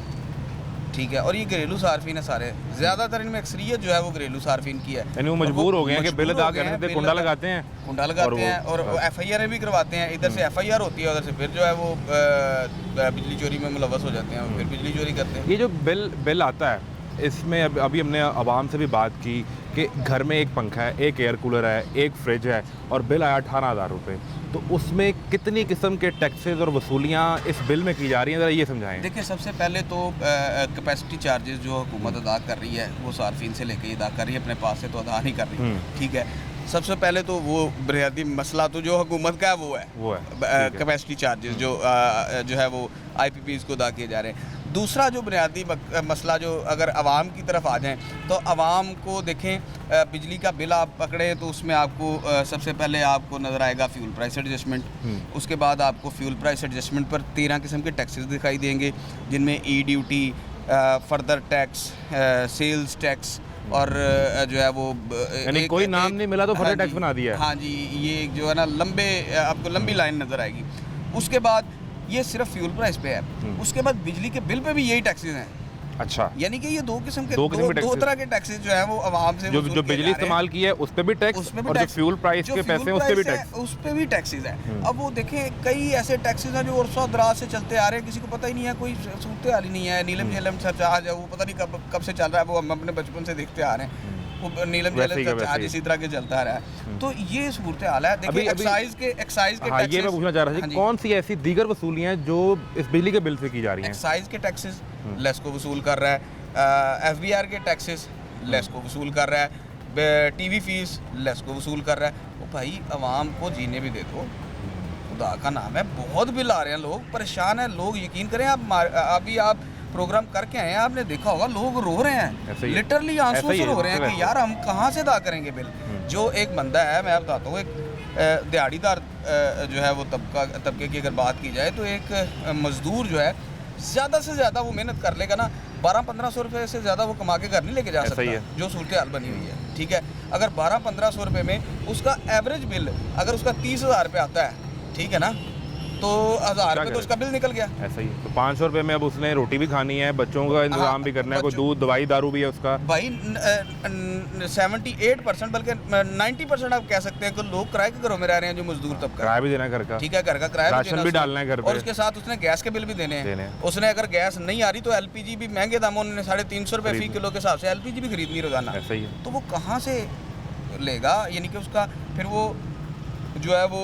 ठीक है। और ये घरेलू सार्फिन है सारे, ज़्यादातर इनमें अक्सरियत जो है वो घरेलू सार्फिन की है, यानी वो मजबूर हो गए हैं कि बिल अदा करने से कुंडा लगाते हैं और FIR भी करवाते हैं। इधर से FIR होती है, उधर से फिर जो है वो बिजली चोरी में मुलव्वस हो जाते हैं, फिर बिजली चोरी करते हैं। ये जो बिल आता है, इसमें अभी हमने आवाम से भी बात की कि घर में एक पंखा है, एक एयर कूलर है, एक फ्रिज है, और बिल आया 18,000 रुपये। तो उसमें कितनी किस्म के टैक्सेस और वसूलियाँ इस बिल में की जा रही हैं, ज़रा ये समझाएं। देखिए, सबसे पहले तो कैपेसिटी चार्जेस जो हुकूमत अदा कर रही है वो सार्फिन से लेकर अदा कर रही है, अपने पास से तो अदा नहीं कर रही, ठीक है। सबसे पहले तो वो बुनियादी मसला तो जो हुकूमत का है वो है कैपेसिटी चार्जेस जो है वो IPPs को अदा किए जा रहे हैं। दूसरा जो बुनियादी मसला, जो अगर आवाम की तरफ आ जाएं तो आवाम को देखें, बिजली का बिल आप पकड़ें तो उसमें आपको सबसे पहले आपको नज़र आएगा फ्यूल प्राइस एडजस्टमेंट। उसके बाद आपको फ्यूल प्राइस एडजस्टमेंट पर 13 किस्म के टैक्सेस दिखाई देंगे, जिनमें duty, further tax, sales tax, और जो है वो यानी कोई नाम नहीं मिला तो फर्दर टैक्स बना दिया। हाँ जी, ये जो है ना आपको लंबी लाइन नज़र आएगी। उसके बाद ये सिर्फ फ्यूल प्राइस पे है, उसके बाद बिजली के बिल पे भी यही टैक्सेस हैं, अच्छा, यानी कि ये दो किस्म के दो तरह के टैक्सेस जो है वो आवाम से जो बिजली इस्तेमाल की है उस पे भी टैक्स, और जो फ्यूल प्राइस के पैसे हैं उस पे भी टैक्स, उस पे भी टैक्सेस है। अब वो देखें कई ऐसे टैक्सेस हैं जो वर्षों दराज से चलते आ रहे हैं, किसी को पता ही नहीं है, कोई सूरत हाल ही नहीं है। नीलम झेलम सरचार्ज है, वो पता नहीं कब से चल रहा है, वो हम अपने बचपन से देखते आ रहे हैं। वो नीलम झेलम सरचार्ज इसी तरह के चलता रहा है। तो ये सूरत हाल है। देखिए एक्साइज के ये मैं पूछना चाह रहा था, कौन सी ऐसी दीगर वसूलियाँ जो इस बिजली के बिल से की जा रही हैं? एक्साइज के टैक्सेस लेस्को वसूल कर रहा है, FBR के टैक्सेस लेस्को वसूल कर रहा है, TV फीस लेस्को वसूल कर रहा है। वो भाई आवाम को जीने भी दे दो, खुदा का नाम है। बहुत बिल आ रहे हैं, लोग परेशान हैं। लोग यकीन करें, अभी आप प्रोग्राम करके आए हैं, आपने देखा होगा लोग रो रहे हैं, लिटरली आंसू से रो रहे हैं कि यार हम कहाँ से अदा करेंगे बिल। जो एक बंदा है, मैं बताता हूँ, एक दिहाड़ीदार जो है वो तबके की अगर बात की जाए तो एक मजदूर जो है ज़्यादा से ज़्यादा वो मेहनत कर लेगा ना, 1200-1500 रुपये से ज़्यादा वो कमा के घर नहीं लेके जा सकता, जो सूरत हाल बनी हुई है। ठीक है, अगर 1200-1500 रुपये में उसका एवरेज बिल अगर उसका 30,000 रुपये आता है, ठीक है ना, तो 1000 रुपये तो उसका बिल निकल गया। ऐसा ही तो 500 रुपये में अब उसने रोटी भी खानी है, बच्चों का इंतजाम भी करना है, कोई दूध दवाई दारू भी है उसका। भाई 78% बल्कि 90% आप कह सकते हैं कि लोग किराए के घरों में रह रहे हैं, जो मजदूर तबका, किराया भी देना घर का, ठीक है, घर का किराया राशन भी डालना है घर पे, और उसके साथ उसने गैस के बिल भी देने हैं। उसने अगर गैस नहीं आ रही तो LPG भी महंगे दामों ने 350 रुपये फी किलो के हिसाब से LPG भी खरीदनी रोजाना। ऐसा ही है। तो वो कहाँ से लेगा? यानी कि उसका फिर वो जो है वो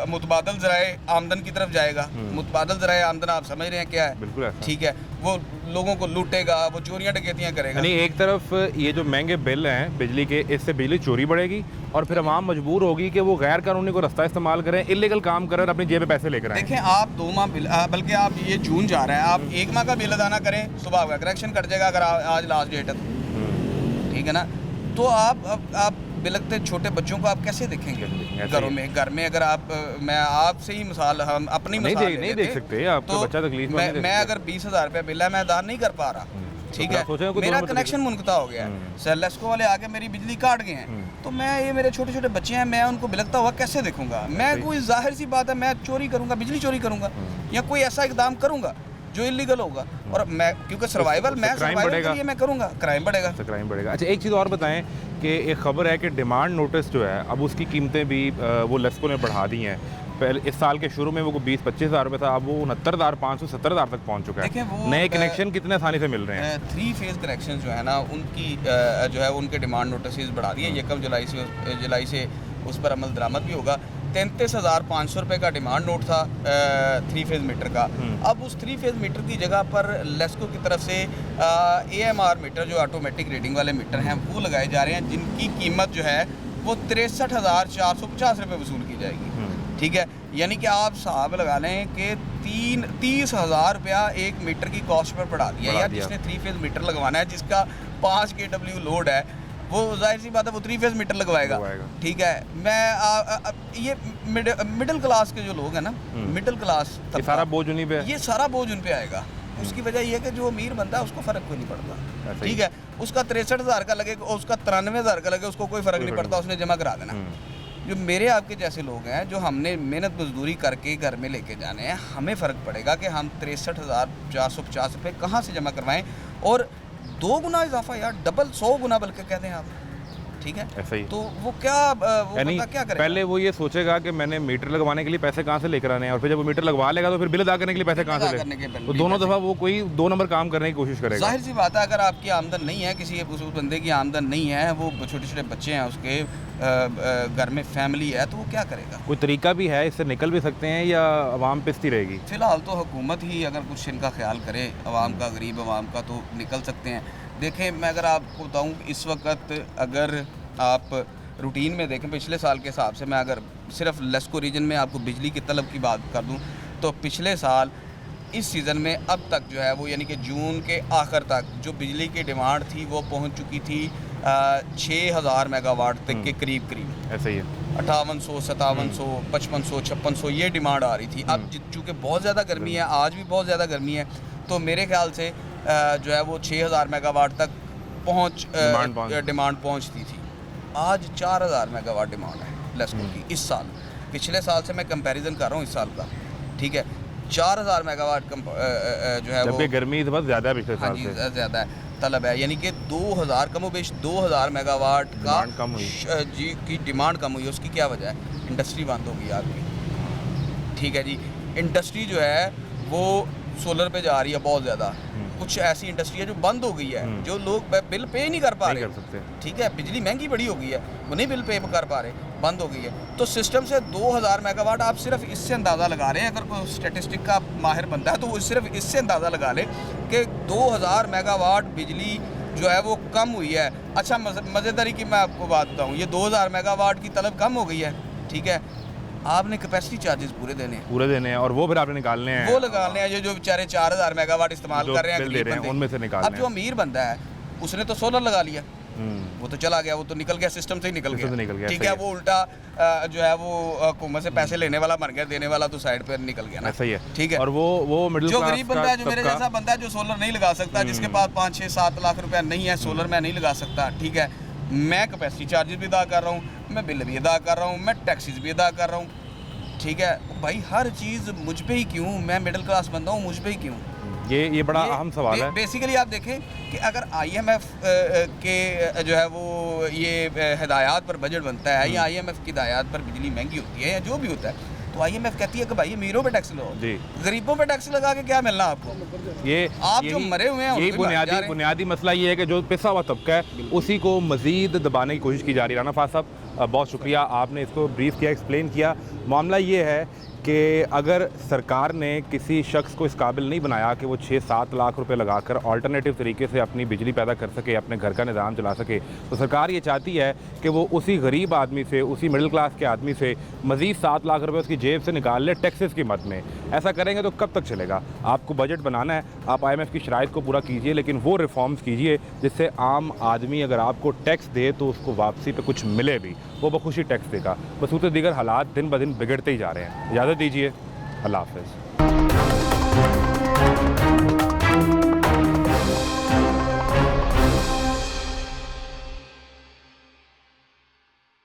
मुतबादल ज़राए आमदन की तरफ जाएगा। मुतबादल ज़राए आमदन आप समझ रहे हैं क्या है? बिल्कुल ऐसा। ठीक है, वो लोगों को लूटेगा, वो चोरियां डकैतियां करेगा। यानी एक तरफ ये जो महंगे बिल हैं बिजली के, इससे बिजली चोरी बढ़ेगी और फिर आवाम मजबूर होगी कि वो गैर कानूनी को रास्ता इस्तेमाल करें, इलीगल काम करें और अपनी जेब में पैसे लेकर आएं। देखें, आप 2 माह बिल, बल्कि आप ये जून जा रहा है, आप 1 माह का बिल अदा ना करें, सुबह का करेक्शन कट जाएगा अगर आज लास्ट डेट है, ठीक है ना। तो आप बिलकते छोटे बच्चों को आप कैसे देखेंगे घरों में? घर में अगर आप, मैं आपसे ही मिसाल, हम अपनी मिसाल नहीं देख सकते, आपका बच्चा तकलीफ में, मैं अगर 20,000 रुपये बिल है, मैं अदा नहीं कर पा रहा, ठीक है, मेरा कनेक्शन मुनक़ता हो गया है, सर लेस्को वाले आके मेरी बिजली काट गए हैं, तो मैं, ये मेरे छोटे छोटे बच्चे हैं, मैं उनको बिलकता हुआ कैसे देखूंगा? मैं कोई जाहिर सी बात है, मैं चोरी करूंगा, बिजली चोरी करूंगा या कोई ऐसा इकदाम करूंगा जो इलीगल होगा, और मैं क्योंकि सर्वाइवल के लिए मैं करूंगा, क्राइम बढ़ेगा। अच्छा, एक चीज़ और बताएं कि एक खबर है कि डिमांड नोटिस जो है अब उसकी कीमतें भी वो लेस्को ने बढ़ा दी हैं। पहले इस साल के शुरू में वो 20-25 हज़ार रुपये था, अब वो 69,500 70,000 तक पहुंच चुका है। नए कनेक्शन कितने आसानी से मिल रहे हैं? 3 फेज़ कनेक्शन जो है ना, उनकी जो है उनके डिमांड नोटिस बढ़ा दिए। 1 जुलाई से उस पर अमल दरामद भी होगा। 33,500 रुपये का डिमांड नोट था 3 फेज़ मीटर का। अब उस 3 फेज़ मीटर की जगह पर लेस्को की तरफ से AMR मीटर, जो ऑटोमेटिक रीडिंग वाले मीटर हैं, वो लगाए जा रहे हैं, जिनकी कीमत जो है वो 63,450 रुपये वसूल की जाएगी। ठीक है, यानी कि आप हिसाब लगा लें कि 30,000 रुपया 1 मीटर की कॉस्ट पर बढ़ा दिया यार। जिसने 3 फेज़ मीटर लगवाना है, जिसका 5 kW लोड है, वो जाहिर सी बात है वो 3 फेज़ मीटर लगवाएगा। ठीक है, मैं ये मिडिल क्लास के जो लोग हैं ना, मिडिल क्लास, ये सारा बोझ उन्हीं पे, ये सारा बोझ उन पे आएगा। उसकी वजह ये है कि जो अमीर बंदा है उसको फ़र्क कोई नहीं पड़ता। ठीक है, उसका 63,000 का लगे, उसका 93,000 का लगे, उसको कोई फ़र्क नहीं पड़ता, उसने जमा करा देना। जो मेरे आपके जैसे लोग हैं, जो हमने मेहनत मजदूरी करके घर में लेके जाने हैं, हमें फ़र्क पड़ेगा कि हम 63,450 रुपये कहाँ से जमा करवाएं, और 2 गुना इजाफा यार, डबल 100 गुना बल्कि कहते हैं आप। ठीक है, ऐसा ही। तो वो क्या करेगा? पहले वो ये सोचेगा कि मैंने मीटर लगवाने के लिए पैसे कहाँ से लेकर आने हैं, और फिर जब वो मीटर लगवा लेगा तो फिर बिल अदा करने के लिए पैसे कहाँ से लेगा, तो दोनों दफ़ा वो कोई 2 नंबर काम करने की कोशिश करेगा। जाहिर सी बात है, अगर आपकी आमदन नहीं है, किसी उस बंदे की आमदन नहीं है, वो छोटे छोटे बच्चे हैं, उसके घर में फैमिली है, तो वो क्या करेगा? कोई तरीका भी है, इससे निकल भी सकते हैं या आवाम पिसती रहेगी? फ़िलहाल तो हुकूमत ही अगर कुछ इनका ख्याल करे, आवाम का, गरीब आवाम का, तो निकल सकते हैं। देखें, मैं अगर आपको बताऊँ, इस वक्त अगर आप रूटीन में देखें, पिछले साल के हिसाब से, मैं अगर सिर्फ लेस्को रीजन में आपको बिजली की तलब की बात कर दूं, तो पिछले साल इस सीज़न में अब तक जो है वो, यानी कि जून के आखिर तक जो बिजली की डिमांड थी वो पहुंच चुकी थी 6,000 मेगावाट तक के करीब। ऐसा ही है, 5800, 5700, 5500, 5600 ये डिमांड आ रही थी। अब चूँकि बहुत ज़्यादा गर्मी है, आज भी बहुत ज़्यादा गर्मी है, तो मेरे ख्याल से जो है वो 6,000 मेगावाट तक डिमांड पहुँचती थी। आज 4,000 मेगावाट डिमांड है लेस्को की इस साल। पिछले साल से मैं कंपैरिजन कर रहा हूँ इस साल का। ठीक है, 4000 मेगावाट जो है जबकि गर्मी इस वक्त ज़्यादा है पिछले हाँ साल जी से। ज़्यादा है, तलब है, यानी कि 2000 कमोबेश 2000 मेगावाट का कम हुई जी की डिमांड कम हुई है। उसकी क्या वजह है? इंडस्ट्री बंद हो गई आपकी, ठीक है जी। इंडस्ट्री जो है वो सोलर पे जा रही है बहुत ज़्यादा। कुछ ऐसी इंडस्ट्री है जो बंद हो गई है, जो लोग बिल पे ही नहीं कर पा रहे, ठीक है। बिजली महंगी बड़ी हो गई है, वो नहीं बिल पे कर पा रहे, बंद हो गई है। तो सिस्टम से 2000 मेगावाट आप सिर्फ इससे अंदाज़ा लगा रहे हैं, अगर कोई स्टेटिस्टिक का माहिर बनता है तो वो सिर्फ इससे अंदाज़ा लगा ले कि 2000 मेगावाट बिजली जो है वो कम हुई है। अच्छा मज़ेदारी की मैं आपको बात बताऊँ, ये 2000 मेगावाट की तलब कम हो गई है, ठीक है। आपने कैपेसिटी चार्जेस पूरे देने हैं और वो फिर आपने निकालने हैं, वो निकालने हैं जो बेचारे 4000 मेगावाट इस्तेमाल कर रहे हैं, उनमें से निकालने। अब जो अमीर बंदा है उसने तो सोलर लगा लिया, वो तो चला गया, वो तो निकल गया, सिस्टम से ही निकल गया, ठीक है। वो उल्टा जो है वो हुकूमत से पैसे लेने वाला बन गया, देने वाला तो साइड पर निकल गया ना, सही है, ठीक है। और वो मिडिल जो गरीब बंदा है, जो मेरे जैसा बंदा है, जो सोलर नहीं लगा सकता, जिसके पास 5, 6, 7 लाख रुपया नहीं है, सोलर मैं नहीं लगा सकता, ठीक है। मैं कैपेसिटी चार्जेस भी अदा कर रहा हूँ, मैं बिल भी अदा कर रहा हूँ, मैं टैक्सेस भी अदा कर रहा हूँ, ठीक है भाई। हर चीज़ मुझ पे ही क्यों? मैं मिडिल क्लास बंदा हूँ, मुझ पे ही क्यों? ये बड़ा अहम सवाल है। बेसिकली आप देखें कि अगर IMF के जो है वो ये हिदायत पर बजट बनता है या IMF की हिदायत पर बिजली महंगी होती है या जो भी होता है, तो IMF कहती है कि भाई अमीरों पे टैक्स लगाओ, गरीबों पे टैक्स लगा के क्या मिलना आपको? ये आप जो मरे हुए हैं, यही बुनियादी मसला ये है कि जो पिसा हुआ तबका है उसी को मज़ीद दबाने की कोशिश की जा रही है। राना फाज साहब बहुत शुक्रिया, आपने इसको ब्रीफ किया, एक्सप्लेन किया। मामला ये है कि अगर सरकार ने किसी शख्स को इस काबिल नहीं बनाया कि वो 6-7 लाख रुपए लगाकर अल्टरनेटिव तरीके से अपनी बिजली पैदा कर सके, अपने घर का निज़ाम चला सके, तो सरकार ये चाहती है कि वो उसी गरीब आदमी से, उसी मिडिल क्लास के आदमी से मज़ीद 7 लाख रुपए उसकी जेब से निकाल ले टैक्सेस की मद में। ऐसा करेंगे तो कब तक चलेगा? आपको बजट बनाना है, आप IMF की शराइत को पूरा कीजिए, लेकिन वो रिफॉर्म्स कीजिए जिससे आम आदमी अगर आपको टैक्स दे तो उसको वापसी पे कुछ मिले भी, वो बखुशी टैक्स देगा। बसूते दीगर हालात दिन ब दिन बिगड़ते ही जा रहे हैं। इजाज़त दीजिए, अल्लाह हाफ़िज़।